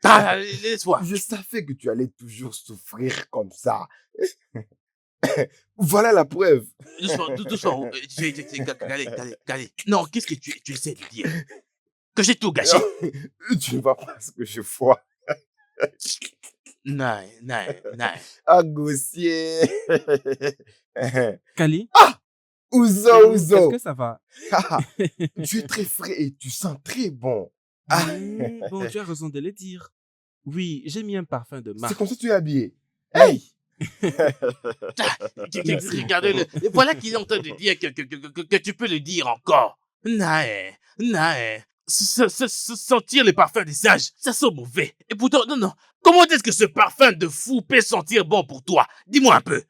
Ah, laisse-moi. Je savais que tu allais toujours souffrir comme ça. Voilà la preuve. Doucement. Allez. Non, qu'est-ce que tu essaies de dire? Que j'ai tout gâché. Tu ne vois pas ce que je vois. Non. Ah, Gossier. Kali, Ouzo. est-ce que ça va? Tu es très frais et tu sens très bon. Bon, tu as raison de le dire. Oui, j'ai mis un parfum de C'est marque. comme ça que tu es habillé. Hey! Regardez-le. Voilà qu'il est en train de dire que tu peux le dire encore. Nae. Sentir le parfum des sages, ça sent mauvais. Et pourtant, non. Comment est-ce que ce parfum de fou peut sentir bon pour toi? Dis-moi un peu.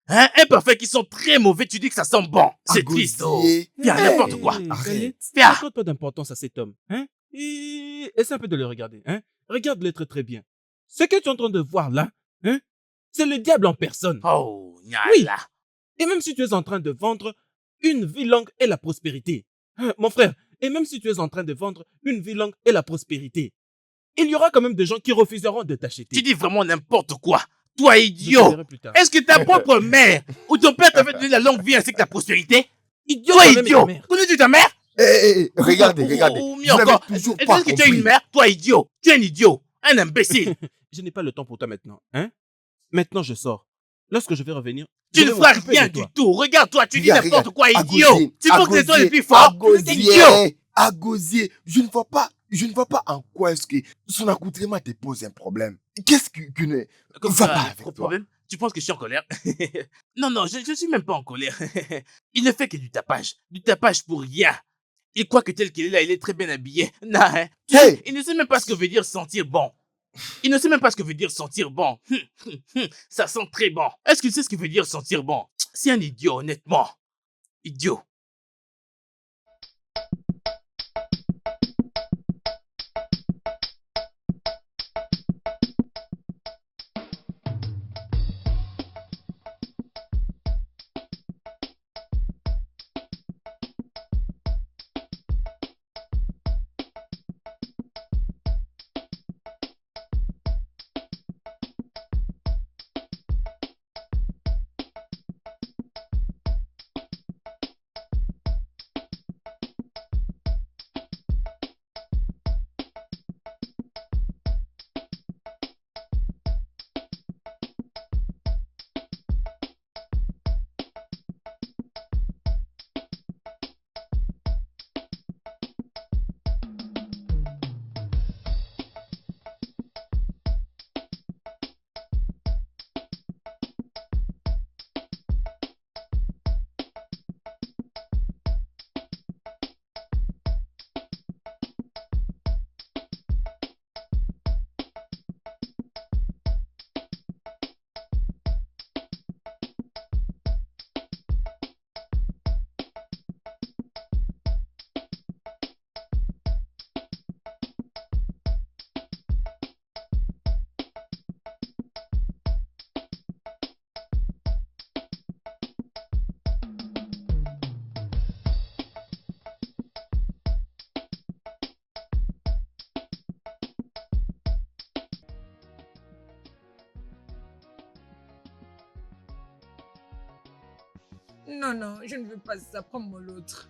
Hein? Un parfum qui sent très mauvais, tu dis que ça sent bon. C'est triste. Oh. Gossier. Viens, n'importe quoi. Kali, Arrête. Viens. n'accorde pas d'importance à cet homme. Hein? Essaie un peu de le regarder. Hein? Regarde-le très bien. Ce que tu es en train de voir là, hein? C'est le diable en personne. Oh, Oui. Nyala. Et même si tu es en train de vendre une vie longue et la prospérité. Mon frère, et même si tu es en train de vendre une vie longue et la prospérité, il y aura quand même des gens qui refuseront de t'acheter. Tu dis vraiment n'importe quoi. Toi, Je te idiot. dirai plus tard. Est-ce que ta propre mère ou ton père t'a fait donner la longue vie ainsi que la prospérité? Idiot, Toi, toi-même et ta idiot. mère. Connais-tu ta mère? Regardez. Ou Vous mieux n'avez encore, toujours est-ce pas que tu as une compris. mère? Toi, idiot. Tu es un idiot. Un imbécile. Je n'ai pas le temps pour toi maintenant. Hein? Maintenant, je sors. Lorsque je vais revenir, Tu je ne vais feras m'occuper rien de du toi. tout. Regarde-toi, tu dis Regarde, n'importe quoi, Agosier, idiot. Tu penses que c'est toi le plus fort? Idiot. Agosier, je ne vois pas en quoi est-ce que son accoutrement te pose un problème. Qu'est-ce que ne Comme va ça, pas avec toi. problème? Tu penses que je suis en colère? Non, je suis même pas en colère. Il ne fait que du tapage. Du tapage pour rien. Il croit que tel qu'il est là, il est très bien habillé. Non, hein. Hey! Il ne sait même pas ce que veut dire sentir bon. Il ne sait même pas ce que veut dire sentir bon. Ça sent très bon. Est-ce qu'il sait ce que veut dire sentir bon? C'est un idiot, honnêtement. Idiot. Non, je ne veux pas ça. Prends-moi l'autre.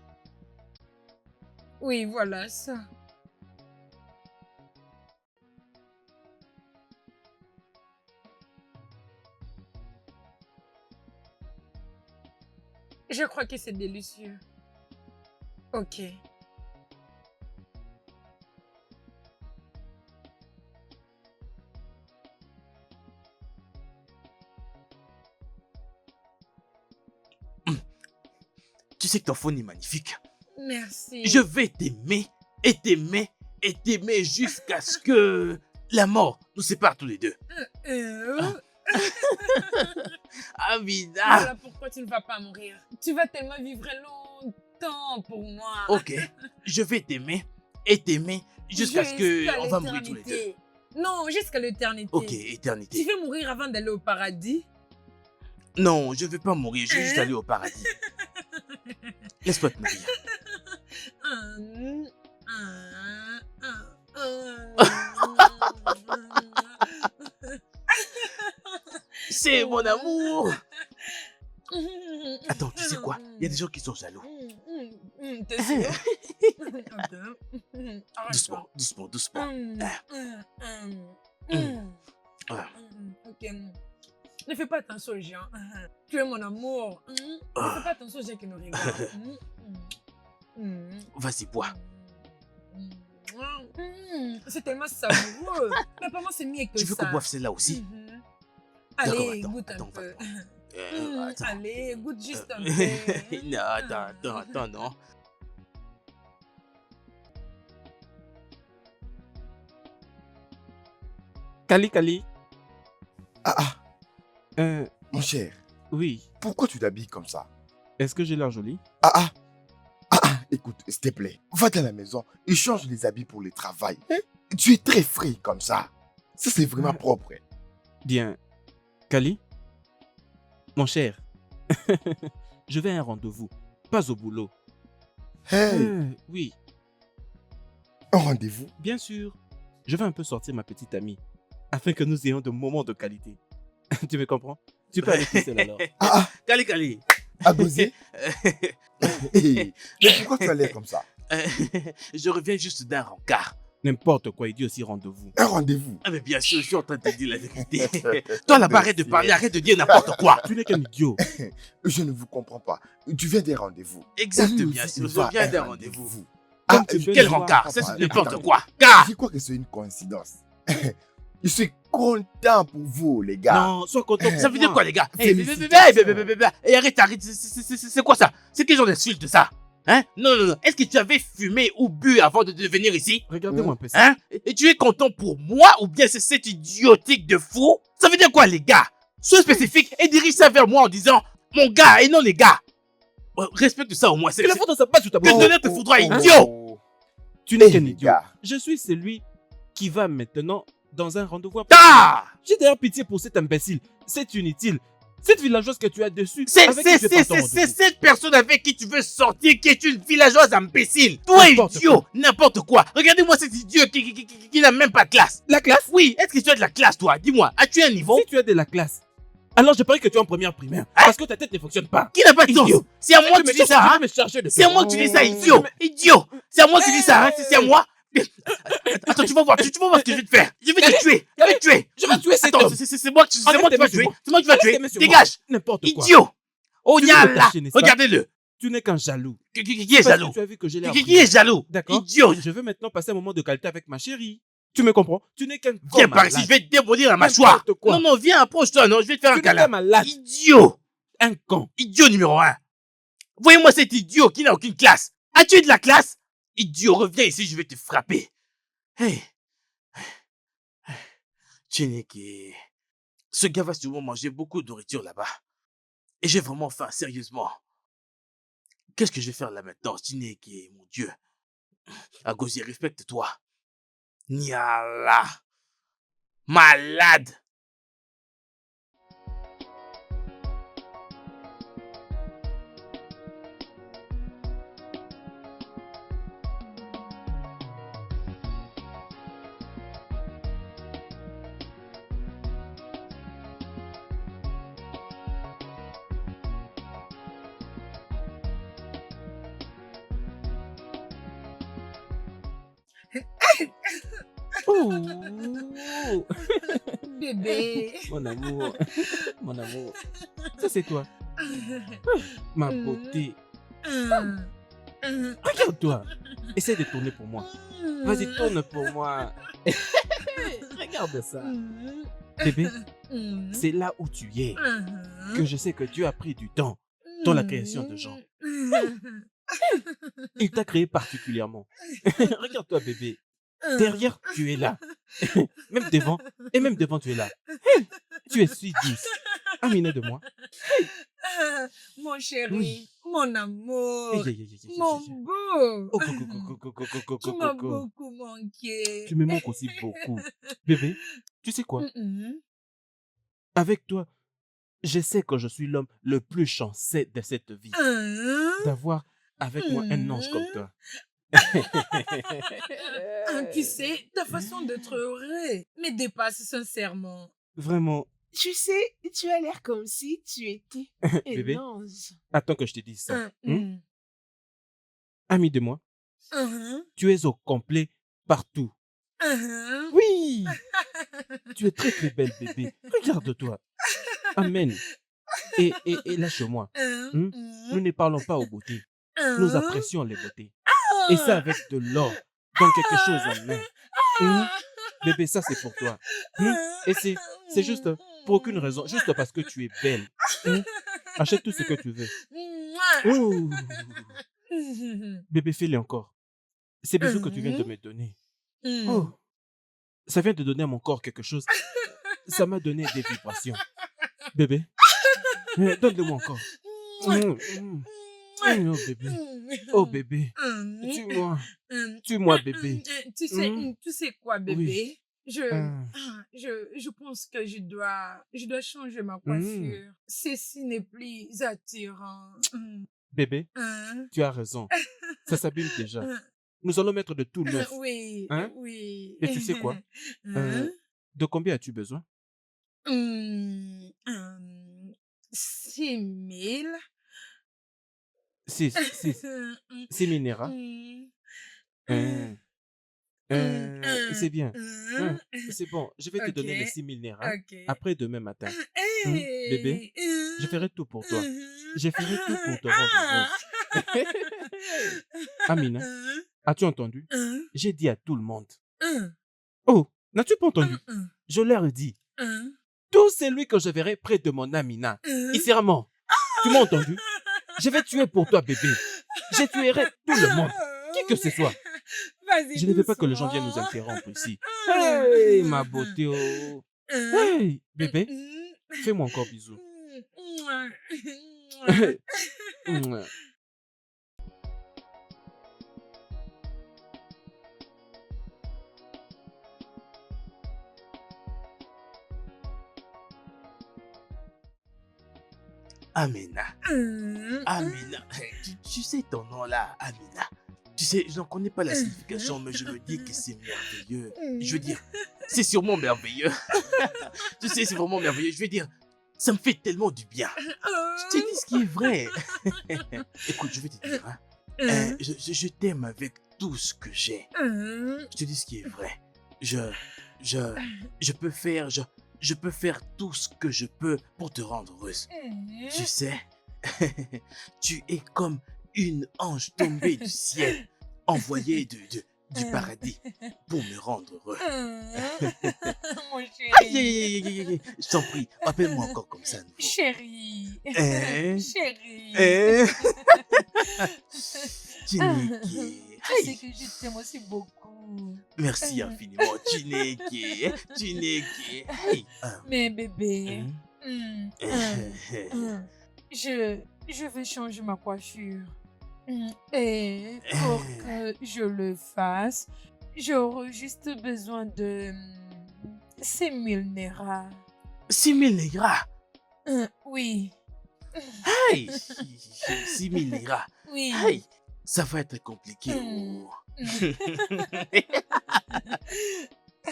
Oui, voilà, ça. Je crois que c'est délicieux. Ok. Tu sais que ton phone est magnifique. Merci. Je vais t'aimer et t'aimer et t'aimer jusqu'à ce que la mort nous sépare tous les deux. Amina. Voilà pourquoi tu ne vas pas mourir. Tu vas tellement vivre longtemps pour moi. Ok, je vais t'aimer et t'aimer jusqu'à ce que on va mourir tous les deux. l'éternité. Non, jusqu'à l'éternité. Ok, Tu éternité. veux mourir avant d'aller au paradis? Non, je vais pas mourir, je vais juste aller au paradis. Laisse-moi te mourir. C'est mon amour. Attends, tu sais quoi? Il y a des gens qui sont jaloux. T'es sûr? Attends. Doucement, doucement, doucement. Ah. Ok. Ne fais pas attention aux gens. Tu es mon amour. Ne fais pas attention aux gens qui nous regardent. Vas-y, bois. C'est tellement savoureux. Mais pas moi, c'est mieux que ça. Tu veux qu'on boive celle-là aussi? Allez, D'accord, goûte un attends, peu. attends. Allez, goûte juste un peu. Non, attends, non. Kali. Ah, Euh, mon cher, oui. pourquoi tu t'habilles comme ça? Est-ce que j'ai l'air joli? Écoute, s'il te plaît, va dans la maison et change les habits pour le travail. Tu es très frais comme ça. Ça, c'est vraiment propre. Bien. Kali? Mon cher, je vais à un rendez-vous, pas au boulot. Hey, Oui, un rendez-vous? bien sûr. Je vais un peu sortir ma petite amie, afin que nous ayons de moments de qualité. Tu me comprends? Tu peux aller tout seul alors. Kali. À baiser? Hey, mais pourquoi tu as l'air comme ça? Je reviens juste d'un rencard. N'importe quoi, il dit aussi rendez-vous. Un rendez-vous? Ah mais bien sûr, je suis en train de te dire la vérité. Toi là-bas, arrête de parler, arrête de dire n'importe quoi. Tu n'es qu'un idiot. Je ne vous comprends pas. Tu viens des rendez-vous. Exact, Lui bien aussi, sûr, il je va à viens un d'un rendez-vous. Comme tu peux Quel le voir, rencard? Ça papa, c'est n'importe attends. quoi. Car Je crois que c'est une coïncidence. Je suis content pour vous, les gars. Non, sois content. ça veut dire quoi les gars? Félicitations. Arrête, c'est quoi ça? C'est quel genre d'insulte ça? Hein? Non. Est-ce que tu avais fumé ou bu avant de venir ici? Regardez-moi un peu ça. Hein? Et tu es content pour moi ou bien c'est cette idiotique de fou? Ça veut dire quoi les gars? Sois spécifique et dirige ça vers moi en disant mon gars et non les gars. Respecte ça au moins. Que la faute dans sa patte sous ta Que bouche. donner te foudroie, idiot! Tu n'es Hey, qu'un les idiot. gars. Je suis celui qui va maintenant dans un rendez-vous. Ah! J'ai d'ailleurs pitié pour cet imbécile. C'est inutile. Cette villageoise que tu as dessus. C'est avec qui tu es pas en rendez-vous. cette personne avec qui tu veux sortir qui est une villageoise imbécile. Toi, N'importe idiot, n'importe quoi. Regardez-moi cet idiot qui n'a même pas de classe. La classe? Oui, est-ce que tu as de la classe, toi? Dis-moi, as-tu un niveau? Si tu as de la classe, alors je parie que tu es en première primaire. Parce que ta tête ne fonctionne pas. Qui n'a pas de sens? Idiot. C'est à moi que tu dis ça, hein? Me charger de C'est à moi que tu dis ça, idiot. Idiot. C'est à moi que tu dis ça, hein? C'est à moi. Attends, tu vas voir ce que je vais te faire. Je vais te tuer. Je vais te tuer. Je vais tuer cet Attends, homme. c'est moi qui Arrête vas d'aimer tuer. sur moi. C'est moi qui vas Arrête tuer. d'aimer sur moi. Dégage. N'importe quoi. Idiot. Oh, Tu veux me yalla. cacher, n'est-ce pas? Regardez-le. Tu n'es qu'un jaloux. Qui est Parce jaloux? que tu as vu que j'ai l'air Qui est jaloux? D'accord. Idiot. Je veux maintenant passer un moment de qualité avec ma chérie. Tu me comprends? Tu n'es qu'un Viens con par ici, malade. je vais te démolir la mâchoire. N'importe quoi. Non, viens, approche-toi, non, je vais te faire un Tu n'es qu'un câlin. malade. Idiot. Un con. Idiot numéro 1. Voyez-moi cet idiot qui n'a aucune classe. As-tu de la classe? Idiot, reviens ici, je vais te frapper. Hey. Chineke. Ce gars va sûrement manger beaucoup de nourriture là-bas. Et j'ai vraiment faim, sérieusement. Qu'est-ce que je vais faire là maintenant, Chineke, mon Dieu? Agosi, respecte-toi. Niala. Malade. Oh. Bébé. Mon amour. Mon amour. Ça, c'est toi. Ma beauté. Regarde-toi. Essaye de tourner pour moi. Vas-y, tourne pour moi. Regarde ça. Bébé, c'est là où tu es que je sais que Dieu a pris du temps dans la création de gens. Il t'a créé particulièrement. Regarde-toi, bébé. Derrière, tu es là. Même devant, tu es là. Tu es si douce. Amina de moi. Mon chéri, Oui. mon amour, Hey, hey, hey, hey, hey, mon hey, hey. beau. Oh, coco. Tu m'as beaucoup manqué. Tu me manques aussi beaucoup. Bébé, tu sais quoi? Avec toi, je sais que je suis l'homme le plus chanceux de cette vie. D'avoir avec moi un ange comme toi. Tu sais, ta façon d'être heureux me dépasse sincèrement. Vraiment, Tu sais, tu as l'air comme si tu étais Bébé, un ange. attends que je te dise ça. Hum, Ami de moi, hum, tu es au complet partout. hum, Oui, tu es très très belle, bébé. Regarde-toi. Amen. Et lâche-moi. hum, Nous ne parlons pas aux beautés. hum, Nous apprécions les beautés. Et ça avec de l'or, dans quelque chose en main. Bébé, ça c'est pour toi. Et c'est juste pour aucune raison, juste parce que tu es belle. Achète tout ce que tu veux. Ouh. Bébé, fais-le encore. Ces bisous que tu viens de me donner. Oh, ça vient de donner à mon corps quelque chose. Ça m'a donné des vibrations. Bébé, donne-le-moi encore. Oh bébé, oh bébé, tue-moi, tue-moi bébé. Tu sais quoi, bébé? Oui. Je pense que je dois changer ma coiffure. Ceci n'est plus attirant. Bébé, Hein? tu as raison. Ça s'abîme déjà. Nous allons mettre de tout neuf. Oui, Hein? oui. Et tu sais quoi? Hein? De combien as-tu besoin? 6 000. 6 Naira. C'est bien. C'est bon, je vais te donner les 6 000 Naira Ok. après demain matin. Bébé, je ferai tout pour toi. Je ferai tout pour te rendre heureuse. Amina, as-tu entendu? J'ai dit à tout le monde. Oh, n'as-tu pas entendu? Je leur ai dit. Tout celui que je verrai près de mon Amina, il sera mort. Tu m'as entendu? Je vais tuer pour toi, bébé. Je tuerai tout le monde. Qui que ce soit. Vas-y, Je ne veux pas que les gens viennent nous interrompre ici. Hey, ma beauté. Oh. Hey, bébé, fais-moi encore bisous. Amina. Amina. Tu sais ton nom là, Amina. Tu sais, je n'en connais pas la signification, mais je me dis que c'est merveilleux. Je veux dire, c'est sûrement merveilleux. Tu sais, c'est vraiment merveilleux. Je veux dire, ça me fait tellement du bien. Je te dis ce qui est vrai. Écoute, je vais te dire, hein, je t'aime avec tout ce que j'ai. Je te dis ce qui est vrai. Je peux faire tout ce que je peux pour te rendre heureuse. Tu sais, tu es comme une ange tombée du ciel, envoyée du paradis pour me rendre heureux. Mon chéri. Aïe, aïe, aïe, aïe, aïe, je t'en prie, appelle-moi encore comme ça. à nouveau. Chéri. Hein? Chéri. Hein? Chineke. Tu sais que je t'aime aussi beaucoup. Merci infiniment, Chineke. Chineke. Hey, Mais bébé, hein? je vais changer ma coiffure. Et pour que je le fasse, j'aurai juste besoin de 6 000 Naira. 6 000 Naira. Oui, Hey, 6 000 Naira. oui. Hey, ça va être compliqué. Oh.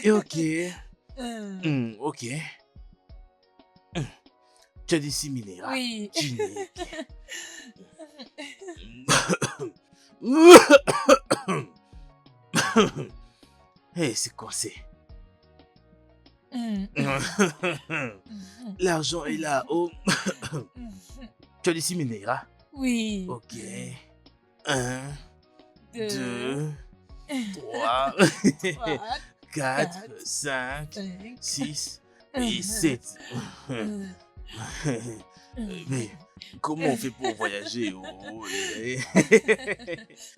Et ok. Ok. Tu as dit 6 000 Naira. Oui. Chineke. Hey, c'est coincé. L'argent est là. Oh. Tu as dit 6 000 Naira. Oui. Ok. 1, 2, 3, 4, 5, 6 et 7. Mais comment on fait pour voyager?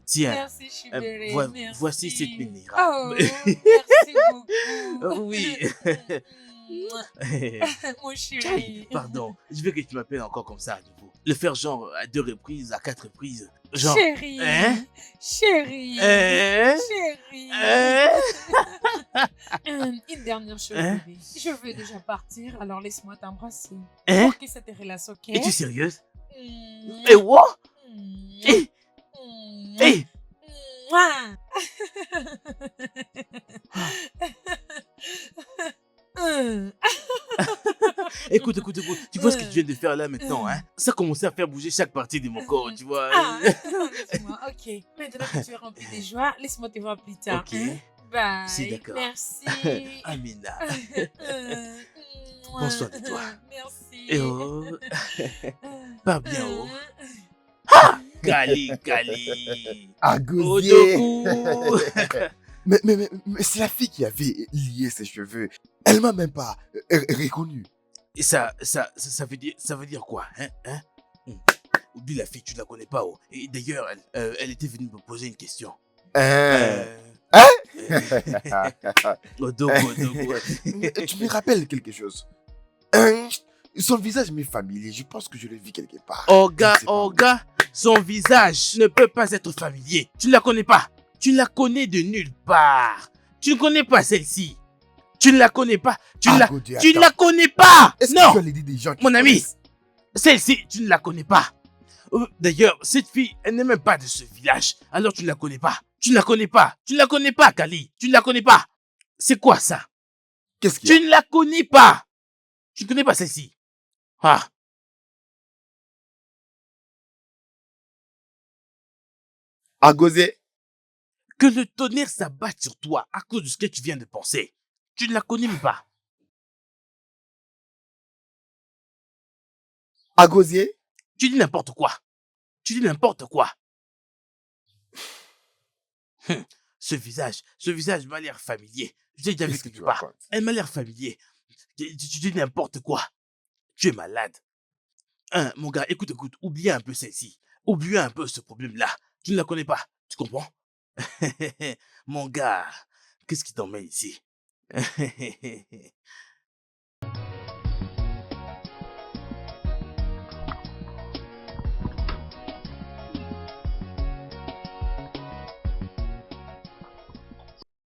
Tiens, Merci, Chibéré. Merci. voici 7 000 Naira. Oh, merci beaucoup. Oui. Mon chéri. Pardon, je veux que tu m'appelles encore comme ça à nouveau. Le faire genre à 2 reprises, à 4 reprises. Genre. Chéri. Hein? Chéri. Hein? Chéri. Hein? Une dernière chose, Hein? bébé. Je veux déjà partir, alors laisse-moi t'embrasser. Hein? Pour que ça te relaxe, ok? Es-tu sérieuse? Mm. Eh, what? Mm. Eh, Mm. eh. Mouah. Écoute. Tu vois ce que tu viens de faire là maintenant, hein? Ça a commencé à faire bouger chaque partie de mon corps, tu vois. Ah, laisse-moi, ok. Maintenant que tu es rempli de joie, laisse-moi te voir plus tard. Ok. Hein? Bye. Si, d'accord. Merci. Amina. Prends Prends soin de toi. Merci. Et oh, pas bien, oh. Kali. Agosier. Odoku. Mais c'est la fille qui avait lié ses cheveux. Elle m'a même pas reconnu. Et ça veut dire quoi, hein? Oublie la fille, tu la connais pas, oh. Et d'ailleurs, elle était venue me poser une question. Odoku. Tu me rappelles quelque chose? Son visage m'est familier. Je pense que je l'ai vu quelque part. Olga, Je sais pas où. son visage ne peut pas être familier. Tu ne la connais pas. Tu la connais de nulle part. Tu ne connais pas celle-ci. Tu ne la connais pas. Tu ne Attends. la connais pas. Est-ce Non, que tu as l'idée des gens qui mon ami. connaissent? Celle-ci, tu ne la connais pas. D'ailleurs, cette fille, elle n'est même pas de ce village. Alors tu ne la connais pas. Tu ne la connais pas. Tu ne la connais pas, Kali. Tu ne la connais pas. C'est quoi ça? Qu'est-ce qu'il y a? Tu ne la connais pas. Tu ne connais pas celle-ci. Ah. Agosier. Que le tonnerre s'abatte sur toi à cause de ce que tu viens de penser. Tu ne la connais même pas. Agosier. Tu dis n'importe quoi. Ce visage m'a l'air familier. J'ai déjà vu Qu'est-ce que quelque tu part. racontes? Elle m'a l'air familier. Tu dis n'importe quoi. Tu es malade. Mon gars, écoute, oublie un peu celle-ci. Oublie un peu ce problème-là. Tu ne la connais pas. Tu comprends? Mon gars, qu'est-ce qui t'emmène ici?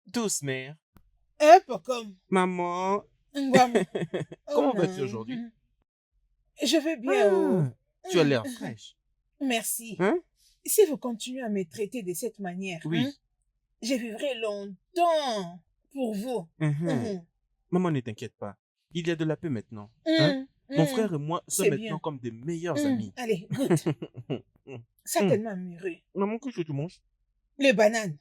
Douce mère. Pas comme. Maman. Ngwam. Comment vas-tu aujourd'hui? Je vais bien. Oh. Tu as l'air fraîche. Merci. Hein? Si vous continuez à me traiter de cette manière, Oui. je vivrai longtemps pour vous. Mhm. Maman, ne t'inquiète pas. Il y a de la paix maintenant. Hein? Mon frère et moi sommes C'est maintenant bien. comme des meilleurs amis. Allez, goûte. Certainement mûri. Maman, qu'est-ce que tu manges? Les bananes.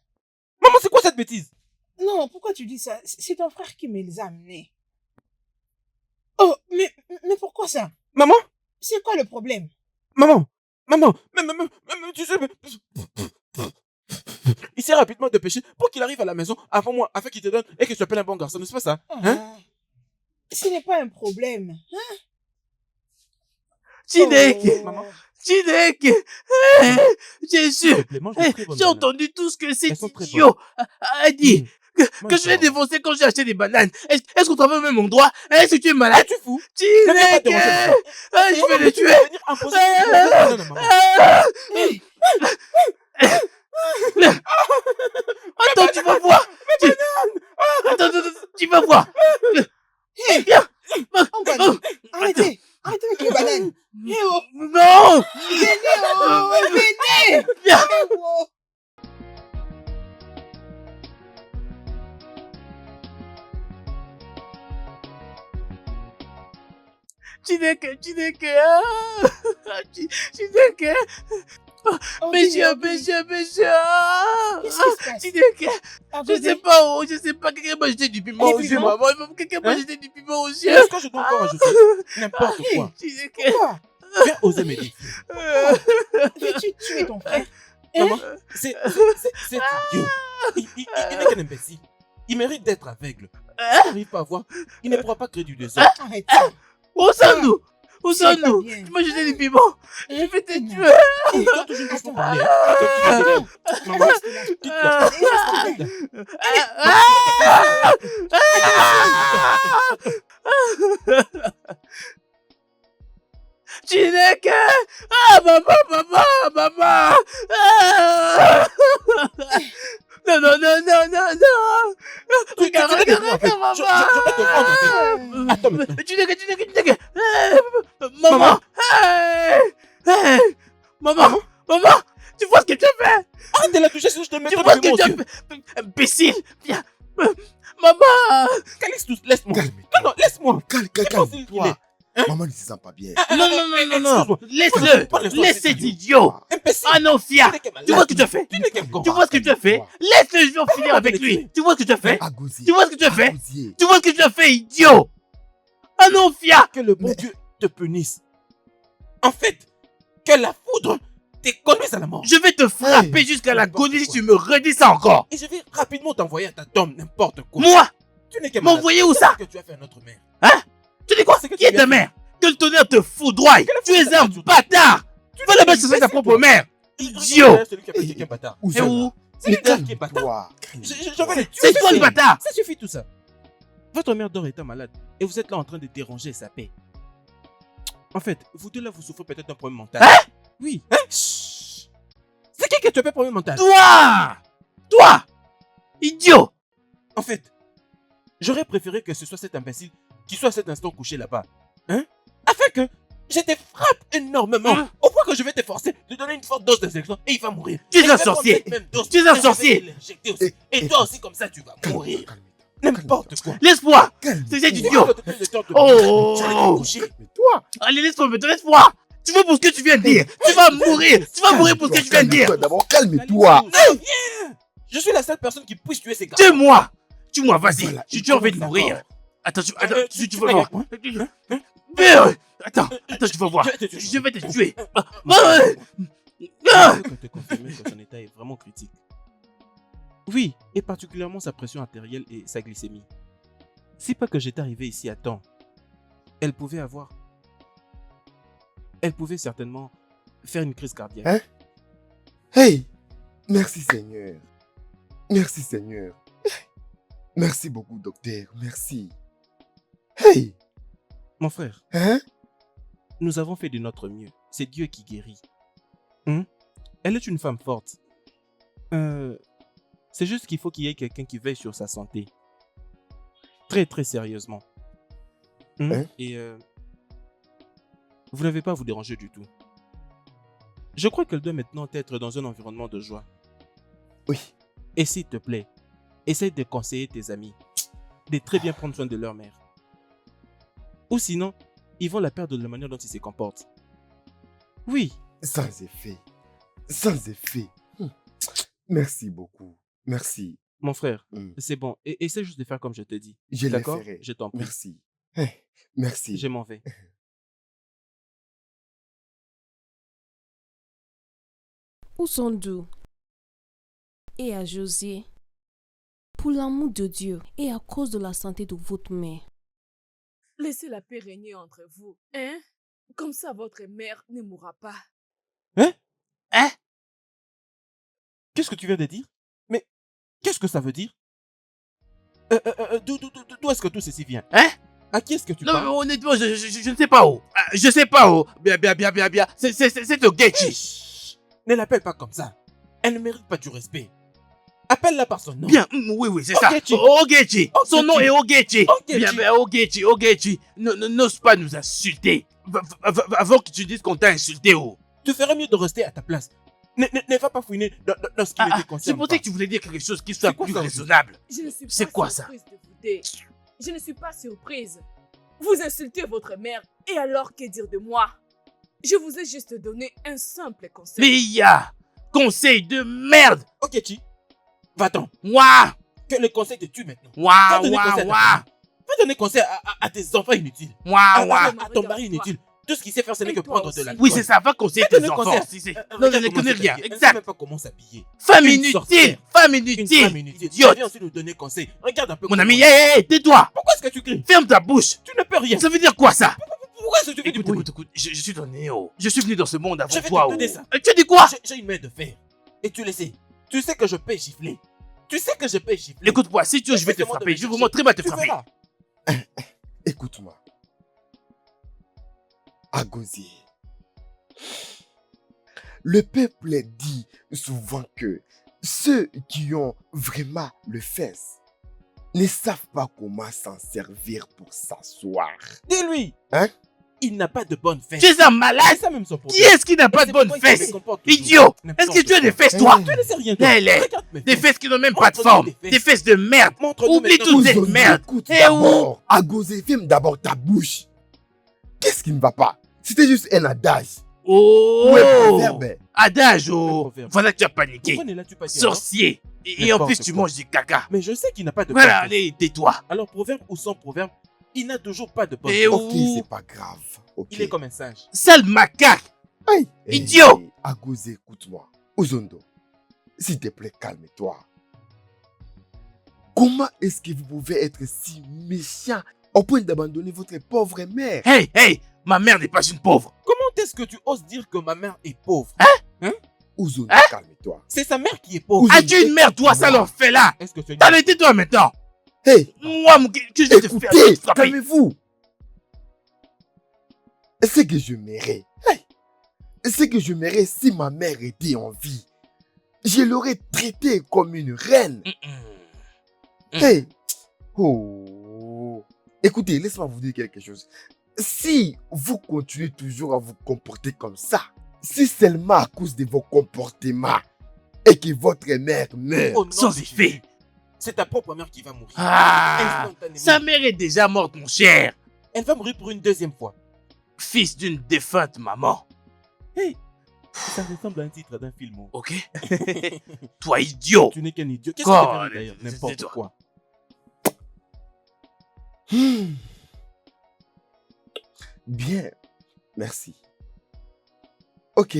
Maman, c'est quoi cette bêtise? Non, pourquoi tu dis ça? C'est ton frère qui me les a amenés. Oh, mais pourquoi ça? Maman? C'est quoi le problème? Maman, tu sais, il s'est rapidement dépêché pour qu'il arrive à la maison avant moi, afin qu'il te donne et que tu appelles un bon garçon, n'est-ce pas ça? Hein? Ce n'est pas un problème. Chineke, Maman. Chineke, Jésus, S'il te plaît, mange de très bonnes j'ai bananes. entendu tout ce que cet Elles sont très idiot a dit. Moi, Que je l'ai j'adore. défoncé quand j'ai acheté des bananes. Est-ce qu'on travaille au même endroit? Est-ce que tu es malade? Tu fous? Ne viens pas Chineke, déranger maman. je vais le tuer. Venir imposer non, maman. Hey, Attends, tu vas voir. Attends, tu vas voir. Viens. Antoine, arrêtez avec les bananes. Eh oh, Non. venez. Viens. Eh oh. Chineke, Chineke. Oh, Monsieur. Qu'est-ce qui se passe? Chineke. Ah, Je sais pas, oh, je sais pas. Quelqu'un m'a jeté du piment Les aux yeux, piments? maman. Quelqu'un m'a Hein? jeté du piment aux yeux. Est-ce que je dois encore ajouter n'importe quoi? Chineke. Pourquoi? Viens oser m'aider. Veux-tu tuer ton frère? Maman, c'est idiot. Il n'est qu'un imbécile. Il mérite d'être aveugle. S'il n'arrive pas à voir, il ne pourra pas créer du désordre. Arrête ça. Où sommes-nous? Où C'est pas sommes-nous? bien. Tu m'as jeté des piments. Je vais te Non. tuer. Il doit toujours nous Attends. parler. Attends. Maman, Reste là. quitte-la. Chineke! Maman! Non! Regarde, Je vais te maman! vendre, en fait. Attends maintenant. Chineke! Maman! Hey! Maman! Tu vois ce que tu as fait? Arrête de la toucher, sinon je te mets Tu trop vois ce de que tu as yeux. fait? Imbécile! Viens! Maman! Calix, laisse-moi. Calme-toi. Non, laisse-moi. Calme-toi. C'est pas s'il est. Maman ne se sent pas bien. Non, non, non, non, non. Excuse-moi. Laisse-le. Laisse cet idiot. Imbécile. Ah non, Fia. Tu vois ce que tu as fait? Tu n'es qu'un con. Tu vois ce que tu as fait? Laisse-le, je vais en finir Comment avec tu l'as lui. tué? Tu vois ce que tu as fait? Agosier. Tu vois ce que tu as fait? Agosier. Tu vois ce que tu as fait, idiot? Ah non, Fia. Que le bon Mais- Dieu te punisse. En fait, que la foudre te conduise à la mort. Je vais te frapper jusqu'à l'agonie si tu me redis ça encore. Et je vais rapidement t'envoyer à ta tombe n'importe quoi. Moi? Tu n'es qu'un malade. M'envoyer où ça? Qu'est-ce que tu as fait à notre mère? Hein? Tu dis quoi? C'est que Qui est tu ta viens- mère? Que le tonnerre te foudroie. Tu es un Tu- bâtard. Tu vas là-bas chercher ta propre mère. Idiot. C'est lui qui a fait quelqu'un bâtard. Où Et ça, où? là? C'est lui Mais qui est bâtard. calme-toi. Je vais le tuer. C'est toi le bâtard. Ça suffit tout ça. Votre mère dort étant malade et vous êtes là en train de déranger sa paix. En fait, vous deux là, vous souffrez peut-être d'un problème mental. Hein? Oui. Chut. C'est qui te fait problème mental? Toi. Toi. Idiot. En fait, j'aurais préféré que ce soit cet imbécile qui soit à cet instant couché là-bas. Hein? Afin que je te frappe énormément. Hein? Au point que je vais te forcer de donner une forte dose d'injection et il va mourir. Tu es Et je un vais prendre sorcier. cette même dose Tu es un et je vais sorcier. te l'injecter aussi. Et toi aussi, comme ça, tu vas mourir. Calme-toi. N'importe quoi. Laisse-moi. Calme-toi. C'est cet Tu idiot. vas te donner le temps de Oh. J'allais te coucher. Mais toi, Allez, laisse-moi, mais laisse-moi. Tu vois pour ce que tu viens de dire. Tu vas mourir. Tu vas mourir pour ce que tu viens de dire. calme-toi d'abord, calme-toi. Je suis la seule personne qui puisse tuer ces gars. Tue-moi. Tue-moi, vas-y. Voilà, Si il tu as envie de commence mourir. d'accord. Attends, tu tu vas vas voir. avec Attends, tu vas voir. Je vais te tuer. Je vais te tuer. Je peux te confirmer que son état est vraiment critique. Oui, et particulièrement sa pression artérielle et sa glycémie. Si pas que j'étais arrivé ici à temps, elle pouvait certainement faire une crise cardiaque. Hein? Hey, merci Seigneur. Merci Seigneur. Merci beaucoup, docteur. Merci. Hey, Mon frère, hein? nous avons fait de notre mieux. C'est Dieu qui guérit. Hein? Elle est une femme forte. C'est juste qu'il faut qu'il y ait quelqu'un qui veille sur sa santé. Très, très sérieusement. Hein? Et vous n'avez pas à vous déranger du tout. Je crois qu'elle doit maintenant être dans un environnement de joie. Oui. Et s'il te plaît, essaye de conseiller tes amis de très bien prendre soin de leur mère. Ou sinon, ils vont la perdre de la manière dont ils se comportent. Oui, Sans effet. Sans effet. Merci beaucoup. Merci. mon frère, Hmm. c'est bon. Et essaie juste de faire comme je te dis. Je le D'accord? ferai. Je t'en prie. Merci. Hey, merci. Je m'en vais. Où sont-nous? Et à José, pour l'amour de Dieu et à cause de la santé de votre mère. Laissez la paix régner entre vous, hein? Comme ça, votre mère ne mourra pas. Qu'est-ce que tu viens de dire? Mais qu'est-ce que ça veut dire? D'où est-ce que tout ceci vient? Hein? À qui est-ce que tu Non, mais parles? honnêtement, je ne sais pas où. Je sais pas où. Bien. C'est au Getchi. Chut! Ne l'appelle pas comme ça. Elle ne mérite pas du respect. Appelle-la par son nom. Bien, oui, c'est ça. Ogechi. Ogechi. Son Ogechi. nom est Ogechi. Ogechi. Bien, Ogechi. N'ose pas nous insulter. Avant que tu dises qu'on t'a insulté, oh. Tu ferais mieux de rester à ta place. Ne va pas fouiner dans ce qui ne te C'est concerne pour pas. ça que tu voulais dire quelque chose qui soit C'est quoi plus ça, raisonnable. Je ne suis pas C'est quoi ça? surprise de vous dire. Je ne suis pas surprise. Vous insultez votre mère, et alors que dire de moi? Je vous ai juste donné un simple conseil. Mais il y a conseil de merde. Ok, Chi. Va-t'en. Ouah, Que le conseil te tue maintenant. ouah, donner conseil à ta ouah, famille. Va donner conseil à tes enfants inutiles. ouah. À ton mari inutile. Tout ce qu'il sait faire, ce n'est Et que toi prendre de aussi. l'alcool. Oui, c'est ça, va conseiller Va tes donner enfants. conseil. Si, c'est- Regarde Non, je ne comment connais c'est rien. habillé. Elle ne sait Exact. même pas comment s'habiller. Femme Une inutile. sorcière. Femme Une inutile. femme inutile. Tu Idiote. viens aussi nous donner conseil. Regarde un peu. Mon comment- ami, hey, tais-toi. Pourquoi est-ce que tu cries? Ferme ta bouche. Tu ne peux rien. Ça veut dire quoi ça? Pourquoi est-ce que tu fais du bruit? Écoute, je suis ton néo. Je suis venu dans ce monde avant Je vais toi. te donner oh. ça. Tu as dit quoi? J'ai une main de fer. Et tu le sais. Tu sais que je peux gifler. Tu sais que je peux gifler. Écoute-moi, si tu veux, je vais te Laisse-moi frapper. te Je vais chercher. vraiment très mal te Tu frapper. verras. Écoute-moi. Agosier. Le peuple dit souvent que ceux qui ont vraiment le fesse ne savent pas comment s'en servir pour s'asseoir. Dis-lui. Hein? Il n'a pas de bonne fesse. Tu es un malade. C'est ça même son Qui problème. est-ce qui n'a pas de C'est bonnes pourquoi il se fesses? comporte toujours Idiot. n'importe Est-ce que tu as des quoi. fesses, toi? Tu ne sais rien. toi. Elle est. Regarde mes Des fesses. fesses qui n'ont même pas de Montre-nous forme. tes fesses. Des fesses de merde. Montre-nous Oublie maintenant toute tes cette fesses. merde. Écoute Eh d'abord. Agosier, ferme d'abord ta bouche. Qu'est-ce qui ne va pas? C'était juste un adage. Oh! Ou un proverbe. Adage, Un oh! proverbe. Voilà que tu as paniqué. Pourquoi ne l'as-tu pas dit alors? Sorcier! Et en N'importe plus, tu quoi. manges du caca. Mais je sais qu'il n'a pas de Voilà, bonne allez, tais-toi. Alors, proverbe ou sans proverbe, il n'a toujours pas de bonne Et tête. Ok, où? c'est pas grave. Ok. Il est comme un singe. Sale macaque! Aïe. Idiot. Agose, écoute-moi. Ozondo, s'il te plaît, calme-toi. Comment est-ce que vous pouvez être si méchant au point d'abandonner votre pauvre mère? Hey, hey! Ma mère n'est pas une pauvre. Comment est-ce que tu oses dire que ma mère est pauvre? Ozondo, calme-toi. C'est sa mère qui est pauvre. As-tu une mère, toi, sale orphelin? Est-ce que c'est T'en étais toi maintenant? Hey, Moi, mon que je vais te faire écoutez, frapper. calmez-vous. C'est que je m'aimerais. Hey, c'est que je m'aimerais si ma mère était en vie. Je l'aurais traitée comme une reine. Hey! Oh! Écoutez, laissez-moi vous dire quelque chose. Si vous continuez toujours à vous comporter comme ça, si seulement à cause de vos comportements et que votre mère meurt, Au nom Sans de effet. Jésus, c'est ta propre mère qui va mourir. Ah! Instantanément. Sa mère est déjà morte, mon cher. Elle va mourir pour une deuxième fois. Fils d'une défunte maman. Ça ressemble à un titre d'un film. Oh. Ok? Toi, idiot. Tu n'es qu'un idiot. Qu'est-ce Quoi, que tu as fait d'ailleurs? c'est N'importe toi. quoi. bien, merci. Ok,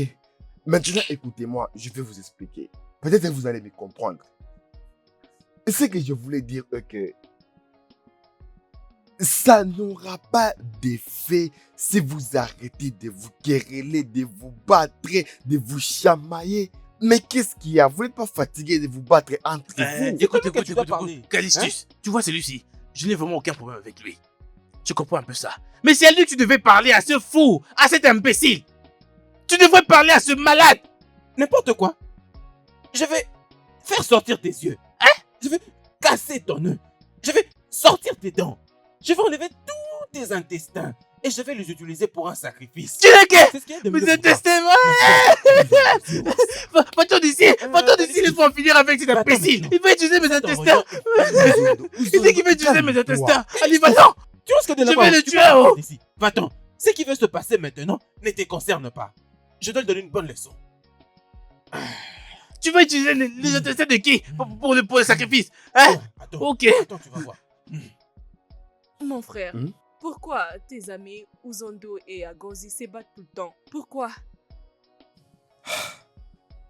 maintenant écoutez-moi, je vais vous expliquer. Peut-être que vous allez me comprendre. Ce que je voulais dire est que ça n'aura pas d'effet si vous arrêtez de vous quereller, de vous battre, de vous chamailler. Mais qu'est-ce qu'il y a? Vous n'êtes pas fatigué de vous battre entre vous? Écoute, toi que tu dois parler. Callistus, tu vois celui-ci. Je n'ai vraiment aucun problème avec lui. Je comprends un peu ça. Mais c'est à lui que tu devais parler, à ce fou, à cet imbécile. Tu devrais parler à ce malade. N'importe quoi. Je vais faire sortir tes yeux. Je vais casser ton œuf. Je vais sortir tes dents. Je vais enlever tous tes intestins. Et je vais les utiliser pour un sacrifice. Tu n'es que... C'est ce qu'il y a de Mais mieux c'est pour toi. testament. Va-t'en d'ici. Va-t'en d'ici, laisse-moi en finir avec cet Va-t'en imbécile. maintenant. Il va utiliser mes Attends, intestins. regarde. Il dit qu'il va utiliser mes Calme-toi. intestins. Allez, va-t'en. Tu risques de Je l'avoir. vais le Tu tuer, vas oh. partir d'ici. Va-t'en. Ce qui va se passer maintenant ne te concerne pas. Je dois lui donner une bonne leçon. Tu vas utiliser les intestins de qui pour le sacrifice? Hein? Attends. Ok. Attends, tu vas voir. Mon frère, Hmm? pourquoi tes amis Uzondo et Agozi se battent tout le temps? Pourquoi?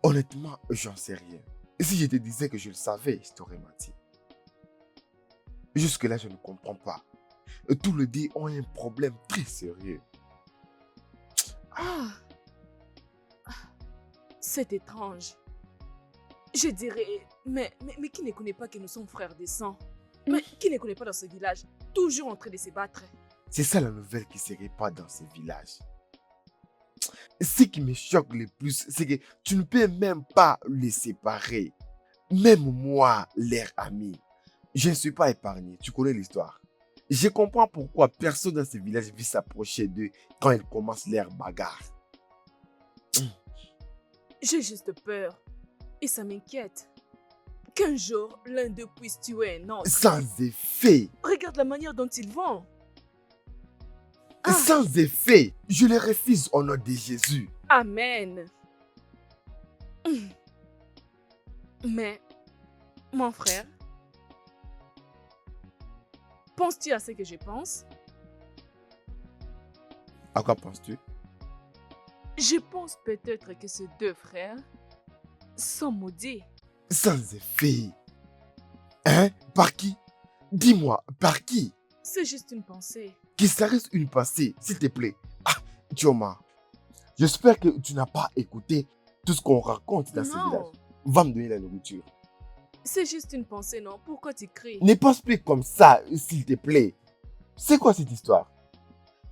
Honnêtement, j'en sais rien. Et si je te disais que je le savais, je t'aurais menti. Jusque-là, je ne comprends pas. Tous les deux ont un problème très sérieux. Ah, c'est étrange. Je dirais, mais qui ne connaît pas que nous sommes frères de sang? Mais qui ne connaît pas dans ce village, toujours en train de se battre? C'est ça la nouvelle qui se répand dans ces villages. Ce qui me choque le plus, c'est que tu ne peux même pas les séparer. Même moi, leur ami, je ne suis pas épargné. Tu connais l'histoire. Je comprends pourquoi personne dans ce village veut s'approcher d'eux quand ils commencent leur bagarre. J'ai juste peur. Et ça m'inquiète. Qu'un jour, l'un d'eux puisse tuer un autre. Sans effet. Regarde la manière dont ils vont. Ah. Sans effet. Je les refuse au nom de Jésus. Amen. Mais, mon frère, penses-tu à ce que je pense? À quoi penses-tu? Je pense peut-être que ces deux frères sont maudits. Sans effet. Hein? Par qui? Dis-moi, par qui? C'est juste une pensée. Que ça reste une pensée, s'il te plaît. Ah, Thioma, j'espère que tu n'as pas écouté tout ce qu'on raconte dans ce village. Non, Va me donner la nourriture. c'est juste une pensée, non? Pourquoi tu cries? Ne pense plus comme ça, s'il te plaît. C'est quoi cette histoire?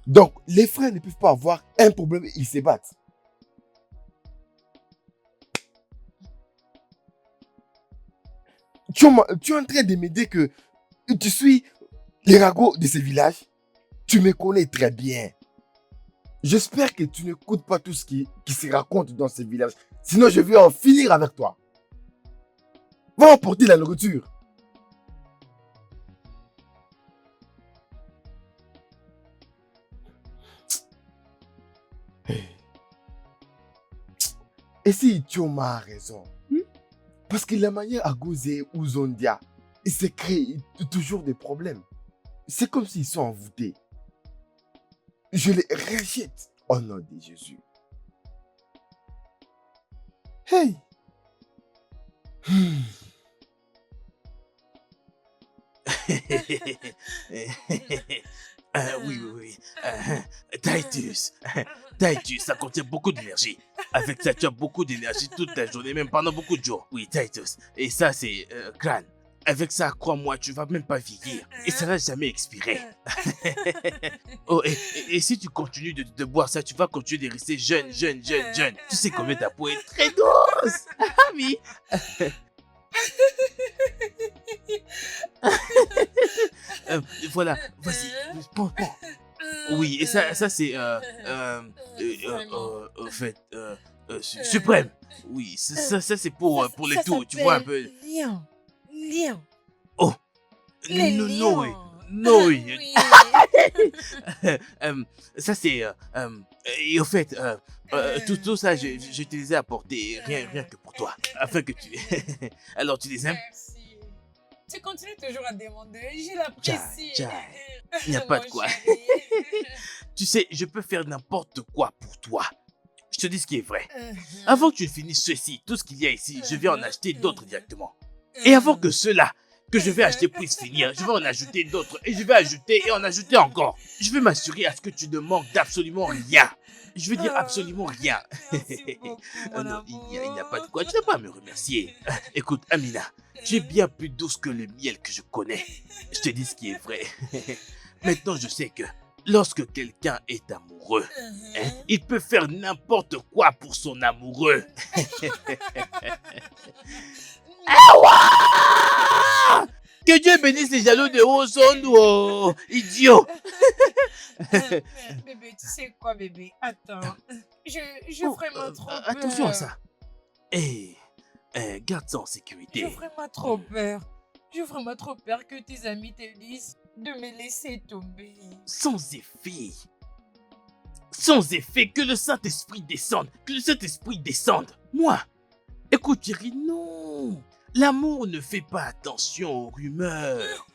Donc, les frères ne peuvent pas avoir un problème et ils se battent. Thioma, tu es en train de me dire que tu suis les ragots de ce village? Tu me connais très bien. J'espère que tu n'écoutes pas tout ce qui se raconte dans ce village. Sinon, je vais en finir avec toi. Va apporter la nourriture. Et si Chioma a raison, parce que la manière à Gozé ou Zondia, il se crée toujours des problèmes. C'est comme s'ils sont envoûtés. Je les rejette au nom de Jésus. Hey! Oui. Titus. Titus, ça contient beaucoup d'énergie. Avec ça, tu as beaucoup d'énergie toute la journée, même pendant beaucoup de jours. Oui, Titus. Et ça, c'est crâne. Avec ça, crois-moi, tu vas même pas vieillir. Et ça va jamais expirer. Oh, et si tu continues de boire ça, tu vas continuer de rester jeune. Tu sais combien ta peau est très douce. Ah oui. Voilà, vas-y, prends. Oui, et ça c'est en fait suprême. Oui, ça c'est pour les tours, tu vois un peu. Lion. Oh, Les non, lions. non, Oui. ça c'est et au fait tout ça je te les ai apportés rien que pour toi afin que tu alors tu les aimes. Merci. Tu continues toujours à demander. Je l'apprécie. Il n'y a pas de Mon quoi. chéri. Tu sais, je peux faire n'importe quoi pour toi. Je te dis ce qui est vrai. Avant que tu finisses ceci, tout ce qu'il y a ici, je vais en acheter d'autres directement. Et avant que ceux-là que je vais acheter puissent finir, je vais en ajouter d'autres. Et je vais ajouter et en ajouter encore. Je vais m'assurer à ce que tu ne manques d'absolument rien. Je veux dire absolument rien. Merci beaucoup, mon Non, amour. il n'y a pas de quoi. Tu n'as pas à me remercier. Écoute, Amina, tu es bien plus douce que le miel que je connais. Je te dis ce qui est vrai. Maintenant, je sais que lorsque quelqu'un est amoureux, il peut faire n'importe quoi pour son amoureux. Que Dieu bénisse les jaloux de Ozondo, idiot. Mais, bébé, tu sais quoi, bébé? Attends. Je vraiment trop peur. Attention à ça. Garde ça en J'ai sécurité. vraiment trop peur. J'ai vraiment trop peur que tes amis te disent de me laisser tomber. Sans effet. Sans effet, que le Saint-Esprit descende. Que le Saint-Esprit descende. Moi. Écoute, Thierry, non. L'amour ne fait pas attention aux rumeurs.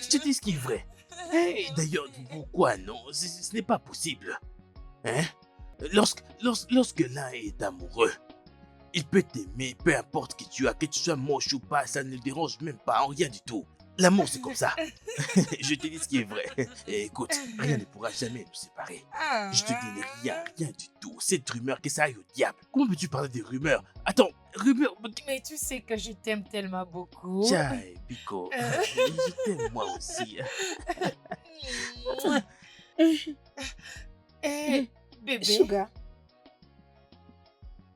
Je te dis ce qui est vrai. D'ailleurs, pourquoi non? Ce n'est pas possible. Hein? Lorsque l'un est amoureux, il peut t'aimer, peu importe qui tu as, que tu sois moche ou pas, ça ne le dérange même pas, en rien du tout. L'amour, c'est comme ça. Je te dis ce qui est vrai. Et écoute, rien ne pourra jamais nous séparer. Je te dis rien du tout. Cette rumeur, que ça aille au diable. Comment peux-tu parler des rumeurs? Attends, rumeurs... Mais tu sais que je t'aime tellement beaucoup. Chai, Pico, je t'aime moi aussi. Bébé, Sugar,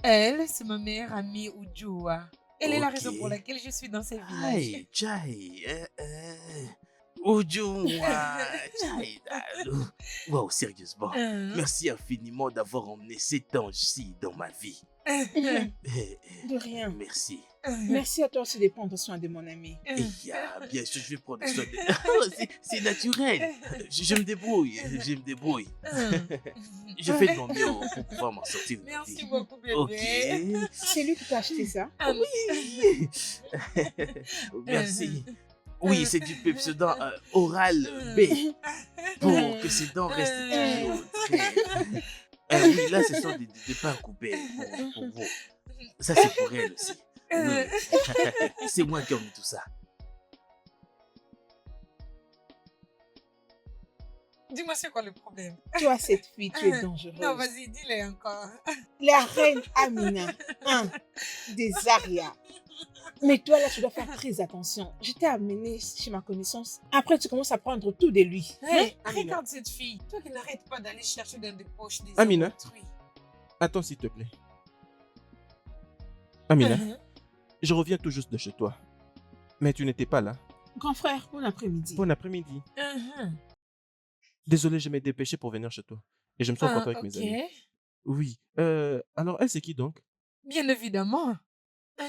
elle, c'est ma meilleure amie Ujua. Elle est la Ok. raison pour laquelle je suis dans ce village. Aïe, Chai, Ujua, Chai, wow, sérieusement. Merci infiniment d'avoir emmené cet ange-ci dans ma vie. de rien. Merci. Merci à toi aussi de prendre soin de mon ami. Bien sûr, je vais prendre soin de... C'est naturel. Je me débrouille. Je fais de mon mieux pour pouvoir m'en sortir de ma Merci vie. beaucoup, bébé. Ok. C'est lui qui t'a acheté ça. Oui. Merci. Oui, c'est du Pepsodent Oral B pour que ces dents restent toujours très... oui, là, ce sont des pains coupés pour vous. Ça, c'est pour elle aussi. Oui. C'est moi qui ai mis tout ça. Dis-moi, c'est quoi le problème? Toi, cette fille, tu es dangereuse. Non, vas-y, dis-le encore. La reine Amina, des Arias. Mais toi, là, tu dois faire très attention. Je t'ai amené chez ma connaissance. Après, tu commences à prendre tout de lui. Hey, Amina. regarde cette fille. Toi qui n'arrêtes pas d'aller chercher dans des poches des Amina. hommes autrui. Attends, s'il te plaît. Amina, Mhm. je reviens tout juste de chez toi. Mais tu n'étais pas là. Grand frère, bon après-midi. Bon après-midi. Mhm. Désolé, je m'ai dépêché pour venir chez toi. Et je me suis rencontré avec Ok. mes amis. Oui. Alors, elle, c'est qui donc? Bien évidemment.